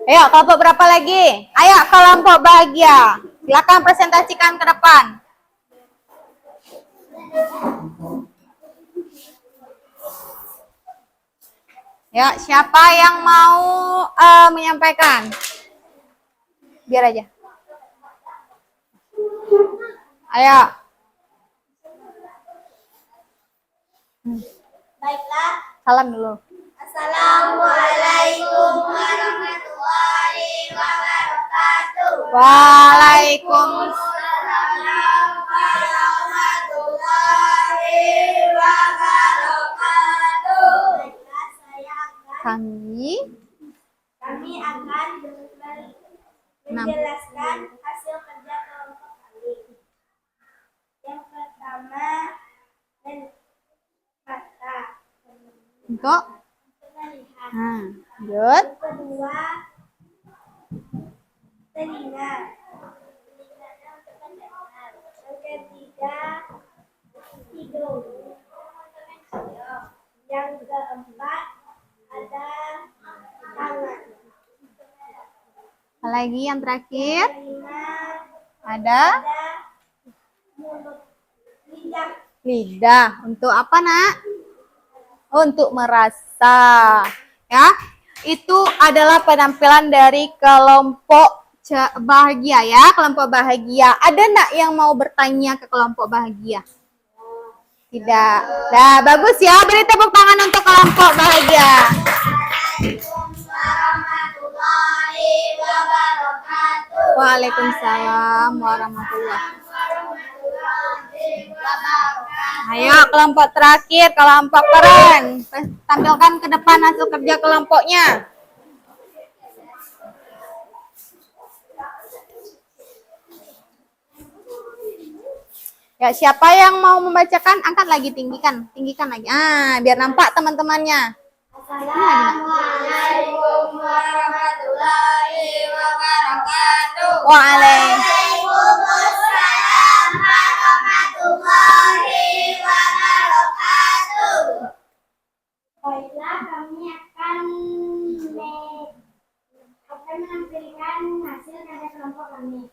Ayo, kelompok berapa lagi? Ayo, kelompok bahagia. Silakan presentasikan ke depan. Ya, siapa yang mau menyampaikan? Biar aja. Ayo. Baiklah, Salam dulu. Assalamualaikum warahmatullahi wabarakatuh. Waalaikumsalam. Warahmatullahi wabarakatuh. Baiklah, kami akan menjelaskan hasil kerja kelompok kami. Yang pertama, mata Untuk melihat. lanjut. Yang kedua, telinga. Telinganya untuk mendengar. Yang ketiga, hidung untuk mencium. Yang keempat, ada tangan. Apalagi yang terakhir? Kelima, Ada ada mulut, lidah. lidah. Untuk apa, Nak? Untuk merasa. Ya, itu adalah penampilan dari kelompok bahagia ya, kelompok bahagia. Ada enggak yang mau bertanya ke kelompok bahagia? Tidak. Nah, bagus ya. Beri tepuk tangan untuk kelompok bahagia. Assalamualaikum warahmatullahi wabarakatuh. Waalaikumsalam warahmatullahi. Warahmatullahi wabarakatuh. Ayo, kelompok terakhir, kelompok keren. Tampilkan ke depan hasil kerja kelompoknya. Ya, siapa yang mau membacakan? Angkat lagi, tinggikan lagi. Biar nampak teman-temannya. Assalamualaikum warahmatullahi wabarakatuh. Waalaikumsalam warahmatullahi wabarakatuh. Baiklah, kami akan menampilkan hasil kerja kelompok kami.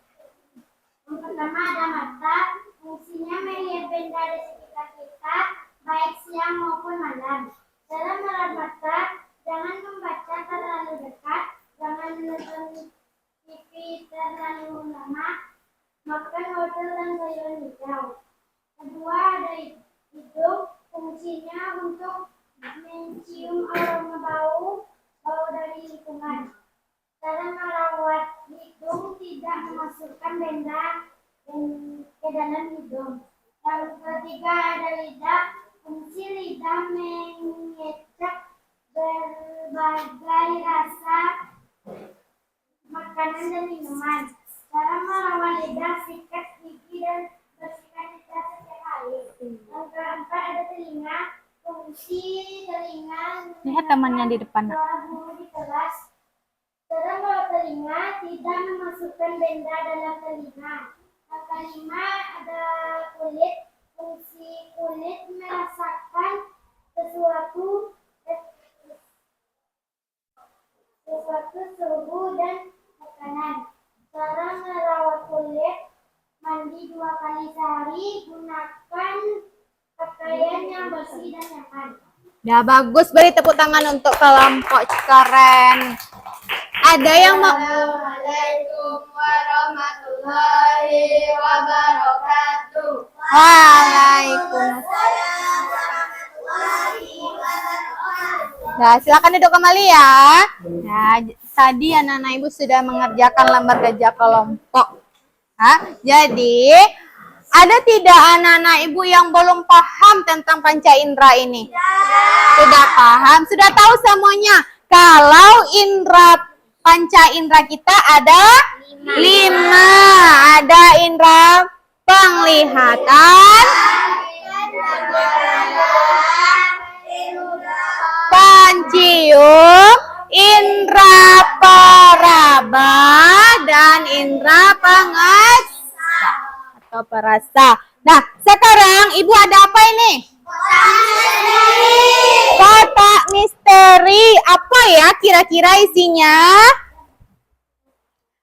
Yang pertama ada mata, fungsinya melihat benda di sekitar kita, baik siang maupun malam. Dalam merawat mata, jangan membaca terlalu dekat, jangan menonton TV terlalu lama, makan wortel dan sayuran hijau. Kedua ada hidung, fungsinya untuk mencium aroma bau dari lingkungan. Cara merawat hidung tidak memasukkan benda ke dalam hidung. Yang ketiga ada lidah, fungsi lidah mengecap berbagai rasa makanan dan minuman. Cara merawat lidah, sikat gigi dan bersihkan lidah setiap hari. Yang keempat ada telinga. Fungsi telinga Lihat temannya di depan. Nak. suara guru di kelas. Sedang kalau telinga tidak memasukkan benda dalam telinga. Yang kelima ada kulit. Fungsi kulit merasakan sesuatu suhu dan tekanan. Cara merawat kulit, mandi 2 kali sehari, gunakan pakaian yang bersih dan nyaman. Ya bagus, beri tepuk tangan untuk kelompok keren. Ada yang mau Assalamualaikum warahmatullahi wabarakatuh. Waalaikumsalam. Nah, silakan duduk kembali ya. Nah, tadi anak-anak ibu sudah mengerjakan lembar kerja kelompok. Jadi ada tidak anak-anak ibu yang belum paham tentang panca indera ini? Sudah paham, sudah tahu semuanya. Kalau panca indera kita ada 5. Ada indera penglihatan, pencium, indera peraba, dan indera atau perasa. Nah, sekarang ibu ada apa ini? Kotak misteri. Apa ya kira-kira isinya?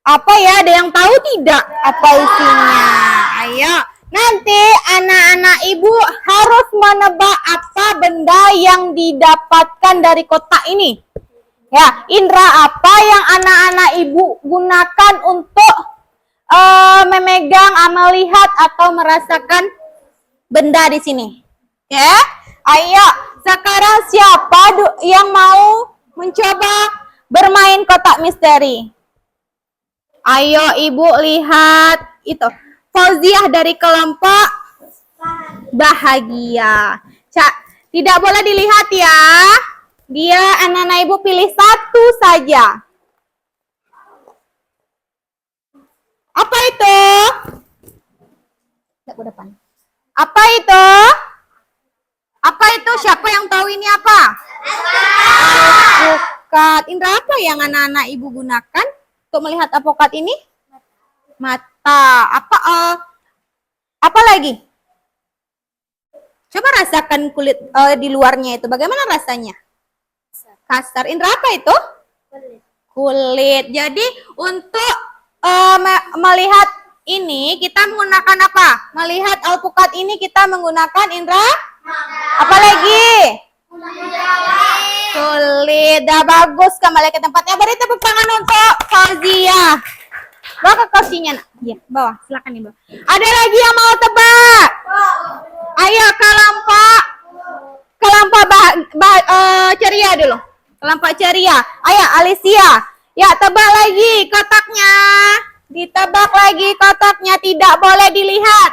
Apa ya? Ada yang tahu tidak apa isinya? Ayo, nanti anak-anak ibu harus menebak apa benda yang didapatkan dari kotak ini. Ya, indera apa yang anak-anak ibu gunakan untuk memegang, melihat atau merasakan benda di sini. Ya, ayo. Sekarang siapa yang mau mencoba bermain kotak misteri? Ayo ibu lihat itu. Fauziah dari kelompok bahagia. Tidak boleh dilihat ya. Dia anak-anak ibu pilih satu saja. Apa itu? Ke depan. Apa itu? Apa itu? Siapa yang tahu ini apa? Alpukat. Indra apa yang anak-anak ibu gunakan untuk melihat alpukat ini? Mata. Apa lagi? Coba rasakan kulit di luarnya itu. Bagaimana rasanya? Kasar. Indra apa itu? Kulit. Jadi untuk melihat ini kita menggunakan apa? Melihat alpukat ini kita menggunakan indra apa lagi? Kulit. Dah bagus, kembali ke tempatnya. Beri tepuk tangan untuk Fauziah. Bawa ke kursinya, nak. Iya, bawah. Silakan nih, bawah. Ada lagi yang mau tebak? Ayo kelompok ceria dulu. Kelompok ceria. Ayo Alicia. Ya, tebak lagi kotaknya. Ditebak lagi kotaknya, tidak boleh dilihat.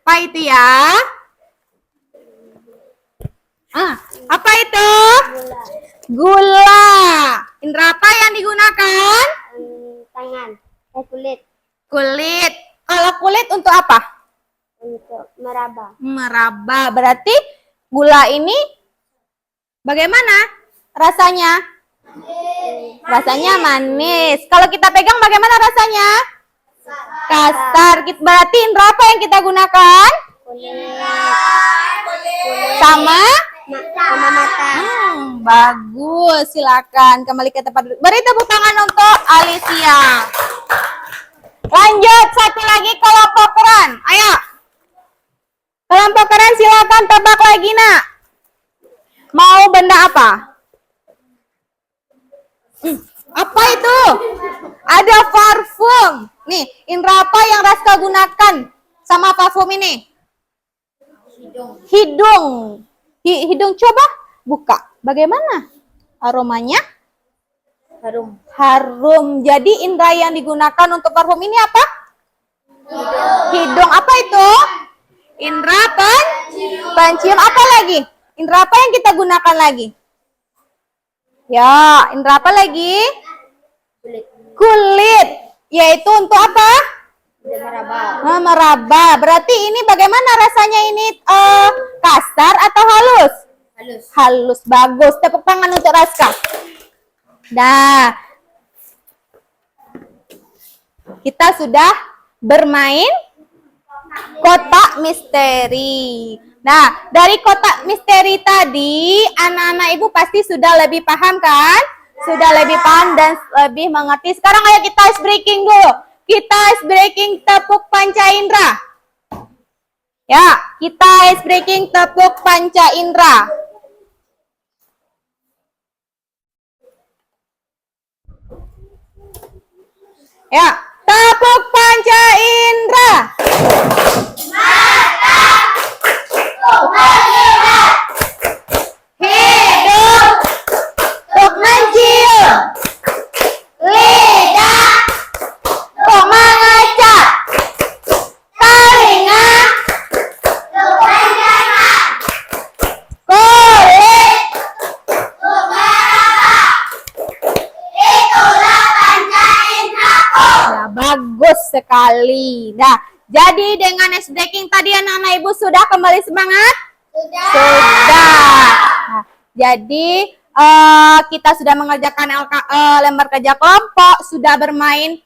Apa itu ya? Apa itu? Gula. Indra apa yang digunakan? Tangan. Kulit. Kulit. Kalau kulit untuk apa? Untuk meraba. Meraba. Berarti gula ini bagaimana rasanya? Rasanya manis. Kalau kita pegang bagaimana rasanya? Kasar. Berarti indra apa yang kita gunakan? Sama mata. Bagus. Silakan kembali ke tempat duduk. Beri tepuk tangan untuk Alicia. Lanjut, satu lagi kelompok keren. Ayo. Kelompok keren silakan tebak lagi, nak. Mau benda apa? Apa itu? Ada parfum. Nih, indra apa yang Raska gunakan sama parfum ini? Hidung. Hidung coba buka. Bagaimana aromanya? Harum. Jadi indra yang digunakan untuk parfum ini apa? Hidung. Apa itu? Indra pencium. Apa lagi? Indra apa yang kita gunakan lagi? Ya, indra apa lagi? Kulit. Yaitu untuk apa? Meraba. Berarti ini bagaimana rasanya ini kasar atau halus? Halus. Bagus. Tepuk tangan untuk Raska. Nah, kita sudah bermain kotak misteri. Nah, dari kotak misteri tadi, anak-anak ibu pasti sudah lebih paham kan? Sudah lebih paham dan lebih mengerti. Sekarang ayo kita ice breaking dulu. Kita ice breaking tepuk panca indera. Ya, kita ice breaking tepuk panca indera. Ya, tepuk panca indera. Hidup untuk mencium, lidah untuk mengecap, telinga untuk mendengar, kulit untuk meraba. Itulah panca inderaku. Nah, bagus sekali. Nah, jadi dengan ice breaking tadi anak-anak ibu sudah kembali semangat? Sudah. Nah, jadi kita sudah mengerjakan lembar kerja kelompok, sudah bermain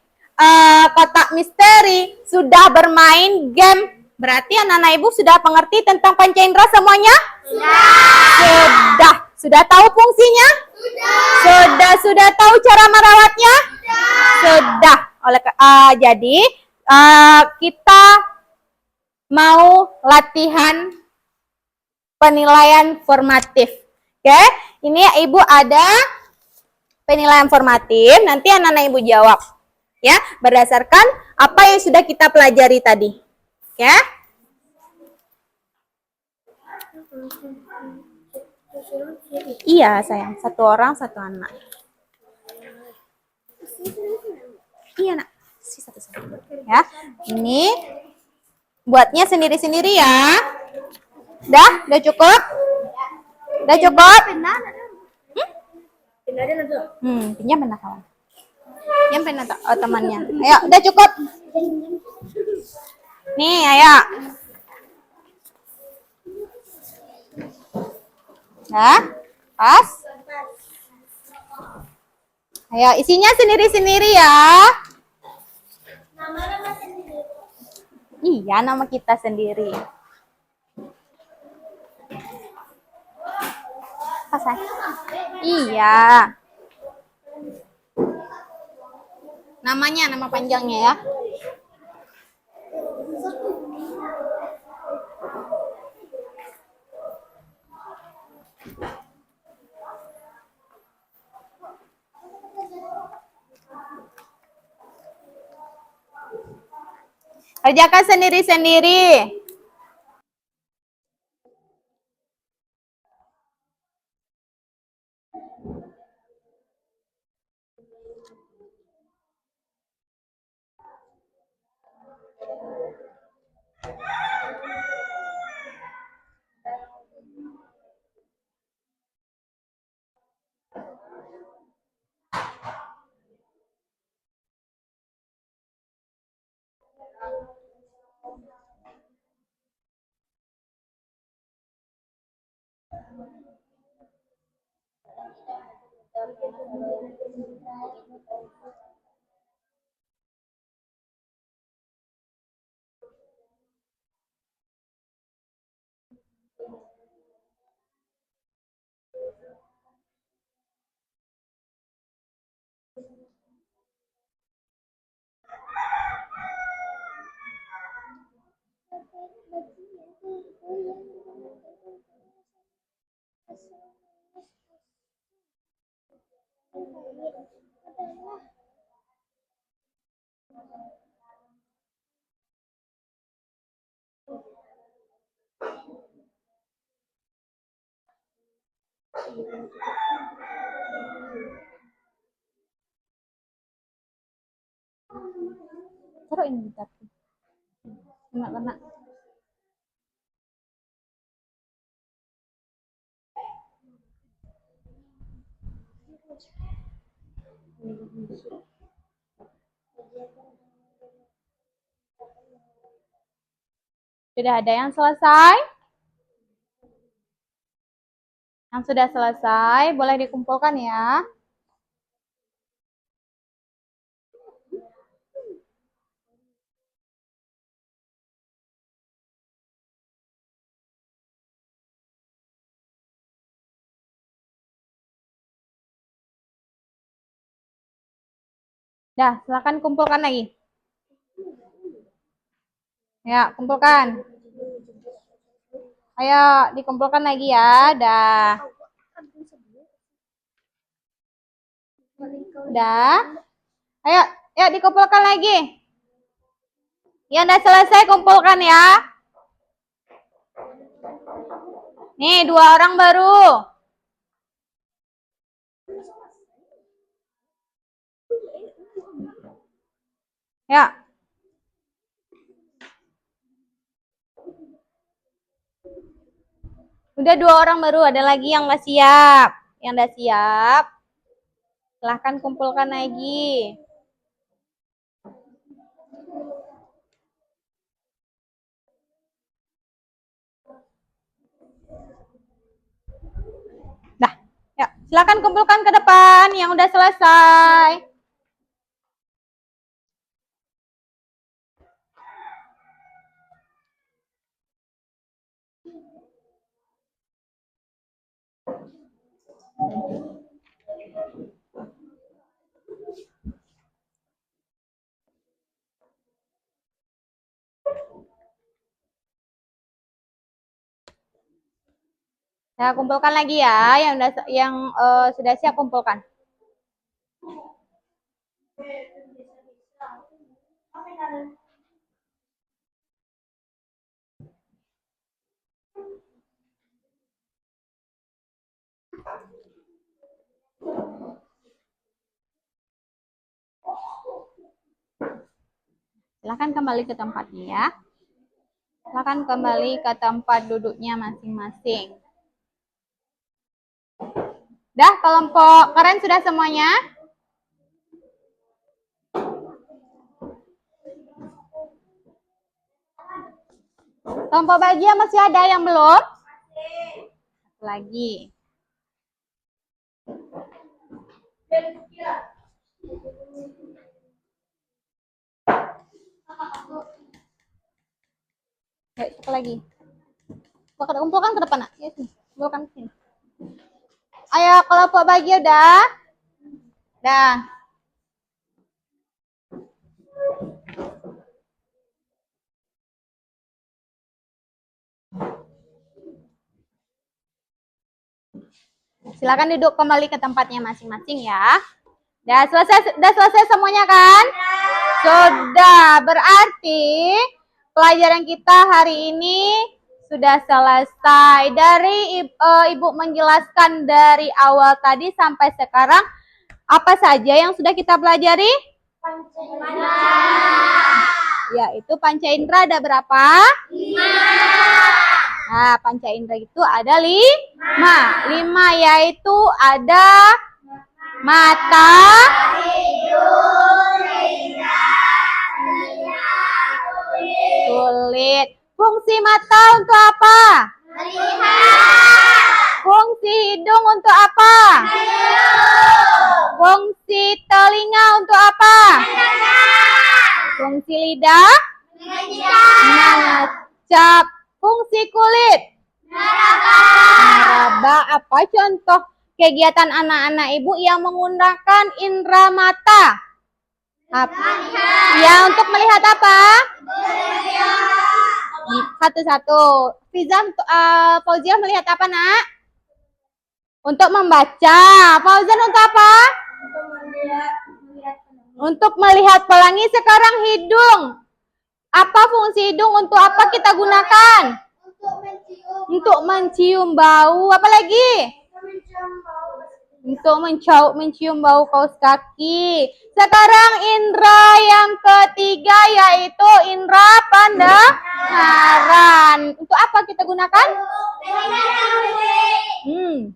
kotak misteri, sudah bermain game. Berarti anak-anak ibu sudah mengerti tentang panca indera semuanya? Sudah. Sudah tahu fungsinya? Sudah tahu cara merawatnya? Sudah. Jadi kita mau latihan penilaian formatif. Oke, ini ibu ada penilaian formatif. Nanti anak-anak ibu jawab, ya, berdasarkan apa yang sudah kita pelajari tadi. Oke? Iya sayang, satu orang satu anak. Iya nak, ya. Ini buatnya sendiri-sendiri ya. Udah cukup? Udah cukup? Pinjam pena kawan. Yang pena temannya. Ayo, udah cukup. Nih, ayo. Nah, pas. Ayo, isinya sendiri-sendiri ya. Nama sendiri. Iya, nama kita sendiri. Pasang. Iya. Namanya, nama panjangnya ya. Kerjakan sendiri-sendiri. Taruh ini bentar. Kena. Sudah ada yang selesai? Yang sudah selesai, boleh dikumpulkan ya. Dah, silakan kumpulkan lagi. Ya, kumpulkan. Ayo, dikumpulkan lagi ya. Dah. Dah. Ayo, yuk dikumpulkan lagi. Yang udah selesai kumpulkan ya. Nih, 2 orang baru. Ya. Udah 2 orang baru, ada lagi yang nggak siap. Yang udah siap, silahkan kumpulkan lagi. Dah, ya, silahkan kumpulkan ke depan yang udah selesai. Ya, kumpulkan lagi ya, yang sudah siap kumpulkan. Silahkan kembali ke tempatnya ya. Silahkan kembali ke tempat duduknya masing-masing. Dah, kelompok keren sudah semuanya? Kelompok bahagia masih ada yang belum? Satu lagi. Ayo, satu lagi. Kumpulkan ke depan, nak. Ya, sini. Kumpulkan ke sini. Ayo, kelompok bahagia udah? Dah. Silakan duduk kembali ke tempatnya masing-masing ya. Udah selesai semuanya kan? Sudah. Berarti pelajaran kita hari ini sudah selesai. Dari Ibu menjelaskan dari awal tadi sampai sekarang, apa saja yang sudah kita pelajari? Panca indera. Yaitu panca indera ada berapa? 5. Nah, panca indera itu ada 5. 5 yaitu ada mata, Hidung, telinga, kulit. Fungsi mata untuk apa? melihat, Fungsi hidung untuk apa? Fungsi telinga untuk apa? Fungsi lidah? Mengecap. Fungsi kulit? Meraba. Apa contoh kegiatan anak-anak ibu yang menggunakan indera mata? Apa? Ya, untuk melihat apa? Satu-satu. Fauzia melihat apa, nak? Untuk membaca. Fauzan untuk apa? Untuk melihat pelangi. Sekarang hidung. Apa fungsi hidung? Untuk apa kita gunakan? Untuk mencium bau. Apa lagi? Untuk mencium bau kaus kaki. Sekarang indera yang ketiga yaitu indera pendengaran. Untuk apa kita gunakan?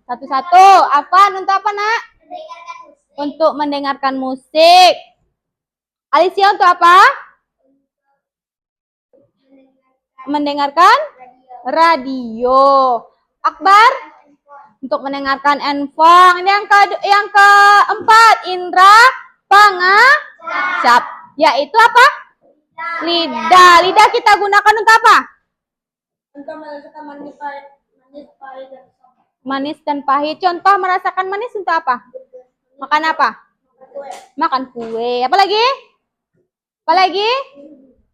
Satu-satu. Apa? Untuk apa, nak? Untuk mendengarkan musik. Alicia untuk apa? Mendengarkan radio. Akbar untuk mendengarkan handphone. Yang keempat, indra pangacap, yaitu apa? Lidah. Lidah kita gunakan untuk apa? Untuk merasakan manis, pahit, dan Manis dan pahit. Contoh merasakan manis untuk apa? Makan apa? kue. Makan kue. Apa lagi? Apa lagi?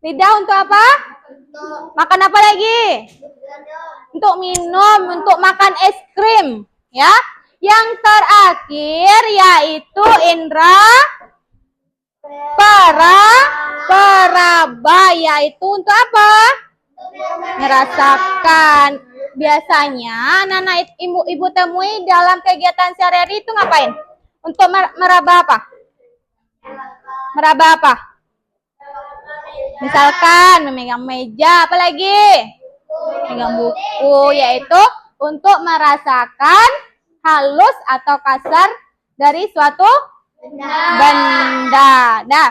Lidah untuk apa? Makan apa lagi? Untuk minum, untuk makan es krim, ya. Yang terakhir yaitu indra peraba, yaitu untuk apa? Merasakan. Biasanya anak-anak ibu temui dalam kegiatan sehari-hari itu ngapain? Untuk meraba apa? Meraba apa? Misalkan memegang meja, apa lagi? Memegang buku, yaitu untuk merasakan halus atau kasar dari suatu benda. Nah,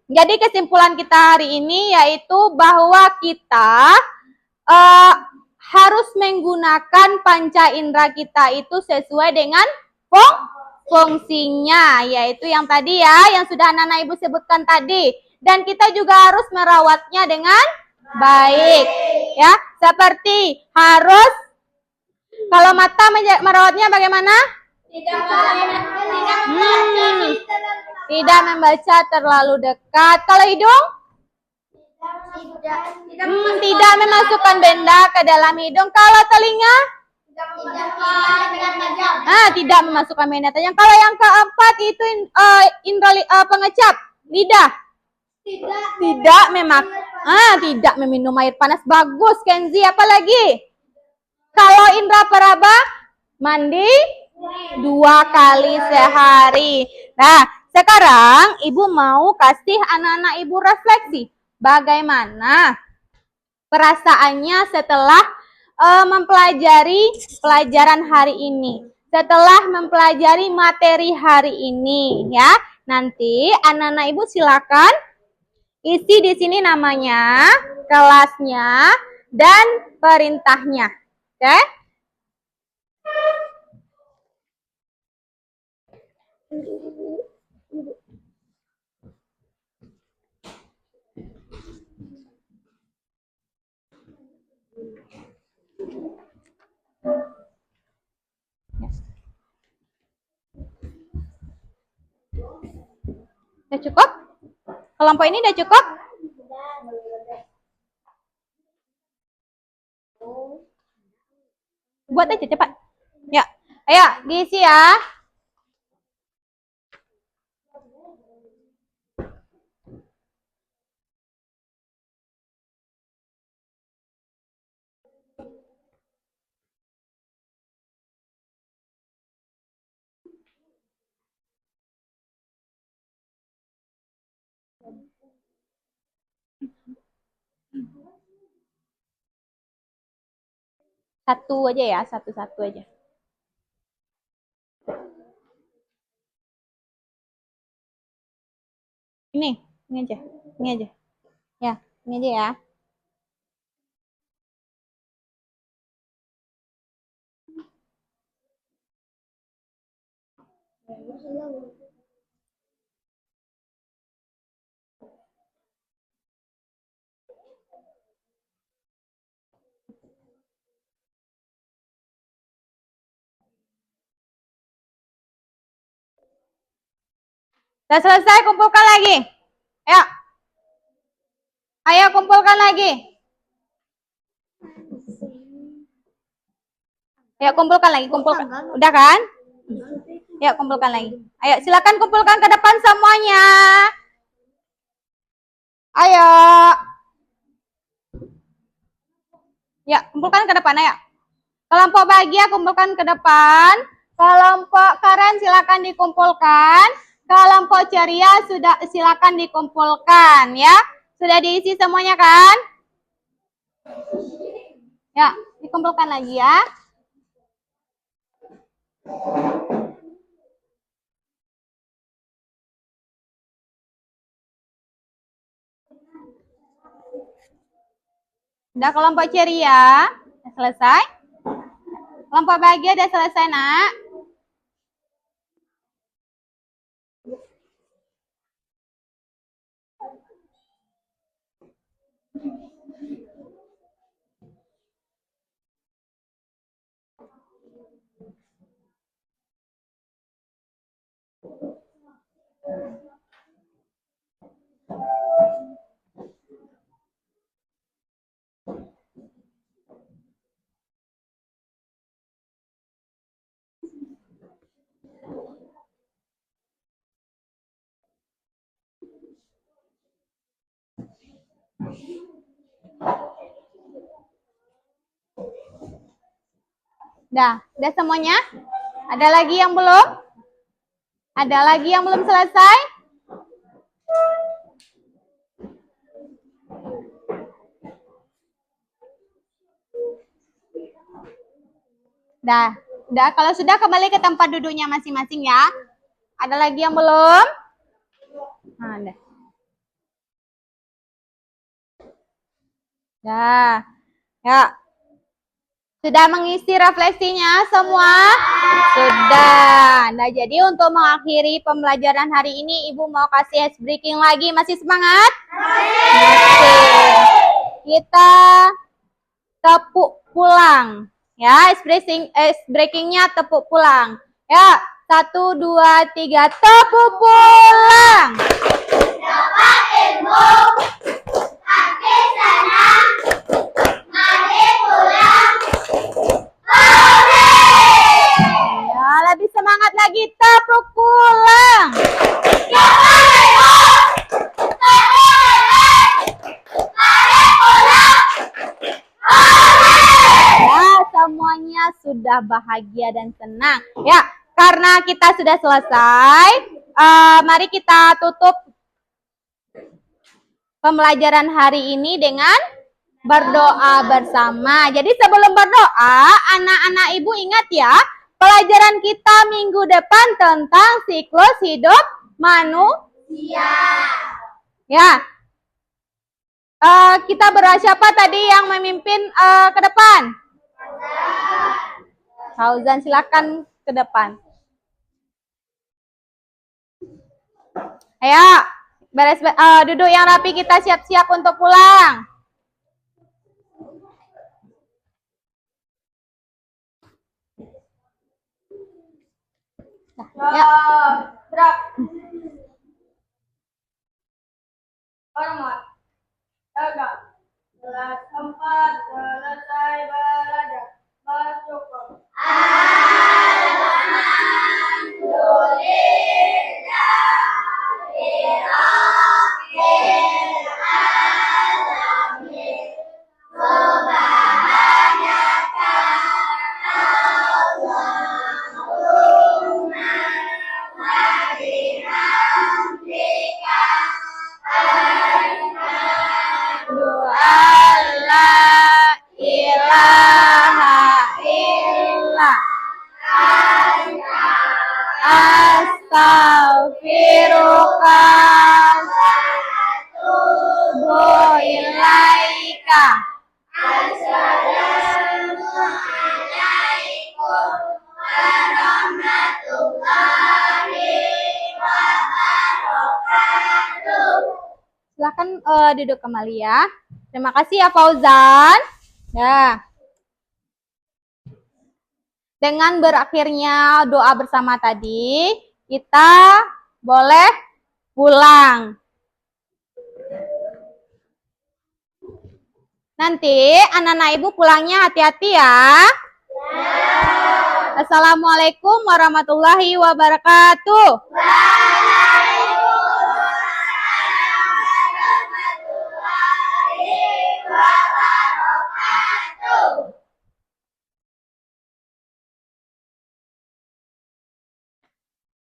jadi kesimpulan kita hari ini yaitu bahwa kita harus menggunakan panca indera kita itu sesuai dengan fungsinya, yaitu yang tadi ya, yang sudah anak-anak ibu sebutkan tadi. Dan kita juga harus merawatnya dengan baik, ya. Seperti harus, kalau mata merawatnya bagaimana? Tidak membaca terlalu dekat. Kalau hidung? Tidak memasukkan benda ke dalam hidung. Kalau telinga? Tidak memasukkan benda tajam. Kalau yang keempat itu indera pengecap, lidah. Tidak meminum air panas. Bagus, Kenzi. Apa lagi? Kalau indera peraba, mandi 2 kali sehari. Nah, sekarang ibu mau kasih anak-anak ibu refleksi. Bagaimana perasaannya setelah mempelajari pelajaran hari ini? Setelah mempelajari materi hari ini, ya. Nanti anak-anak ibu silakan isi di sini namanya, kelasnya, dan perintahnya. Oke? Udah cukup? Kelompok ini udah cukup? Buat aja cepat. Ya, ayo diisi ya. Satu aja ya, satu-satu aja. Ini aja, ini aja. Ya, ini aja ya. Sudah selesai, kumpulkan lagi. Ayo. Ayo kumpulkan lagi. Ayo kumpulkan lagi, kumpulkan. Udah kan? Ayo kumpulkan lagi. Ayo silakan kumpulkan ke depan semuanya. Ayo. Ya, kumpulkan ke depan, ayo. Kelompok bahagia kumpulkan ke depan. Kelompok keren silakan dikumpulkan. Kelompok ceria sudah silakan dikumpulkan ya. Sudah diisi semuanya kan? Ya, dikumpulkan lagi ya. Udah kelompok ceria? Udah selesai? Kelompok bahagia udah selesai, Nak? Udah semuanya? Ada lagi yang belum? Ada lagi yang belum selesai? Udah. Kalau sudah kembali ke tempat duduknya masing-masing ya. Ada lagi yang belum? Nah, udah. Ya. Sudah mengisi refleksinya semua? Sudah. Nah, jadi untuk mengakhiri pembelajaran hari ini, Ibu mau kasih ice breaking lagi. Masih semangat? Masih. Kita tepuk pulang. Ya, ice breakingnya tepuk pulang. Ya, 1, 2, 3, tepuk pulang. Dapat ilmu, kaki senang, mari pulang. Ya, lebih semangat lagi, tepuk pulang. Dapat ilmu, kaki senang, mari pulang. Ya, semuanya sudah bahagia dan senang. Ya, karena kita sudah selesai, mari kita tutup pembelajaran hari ini dengan berdoa bersama. Jadi sebelum berdoa, anak-anak Ibu ingat ya, pelajaran kita minggu depan tentang siklus hidup manusia. Ya. Kita berdoa siapa tadi yang memimpin ke depan? Fauzan, silakan ke depan. Ayo, duduk yang rapi, kita siap-siap untuk pulang. Ya. Drop. Hormat. Jaga. Kelas 4 selesai belajar. Bersyukur. La ilaha illallah. Astaghfirullah. Wa ilaika. Assalamualaikum warahmatullahi wabarakatuh. Silakan duduk kembali ya. Terima kasih ya Fauzan. Ya. Dengan berakhirnya doa bersama tadi, kita boleh pulang. Nanti anak-anak Ibu pulangnya hati-hati ya. Assalamualaikum warahmatullahi wabarakatuh.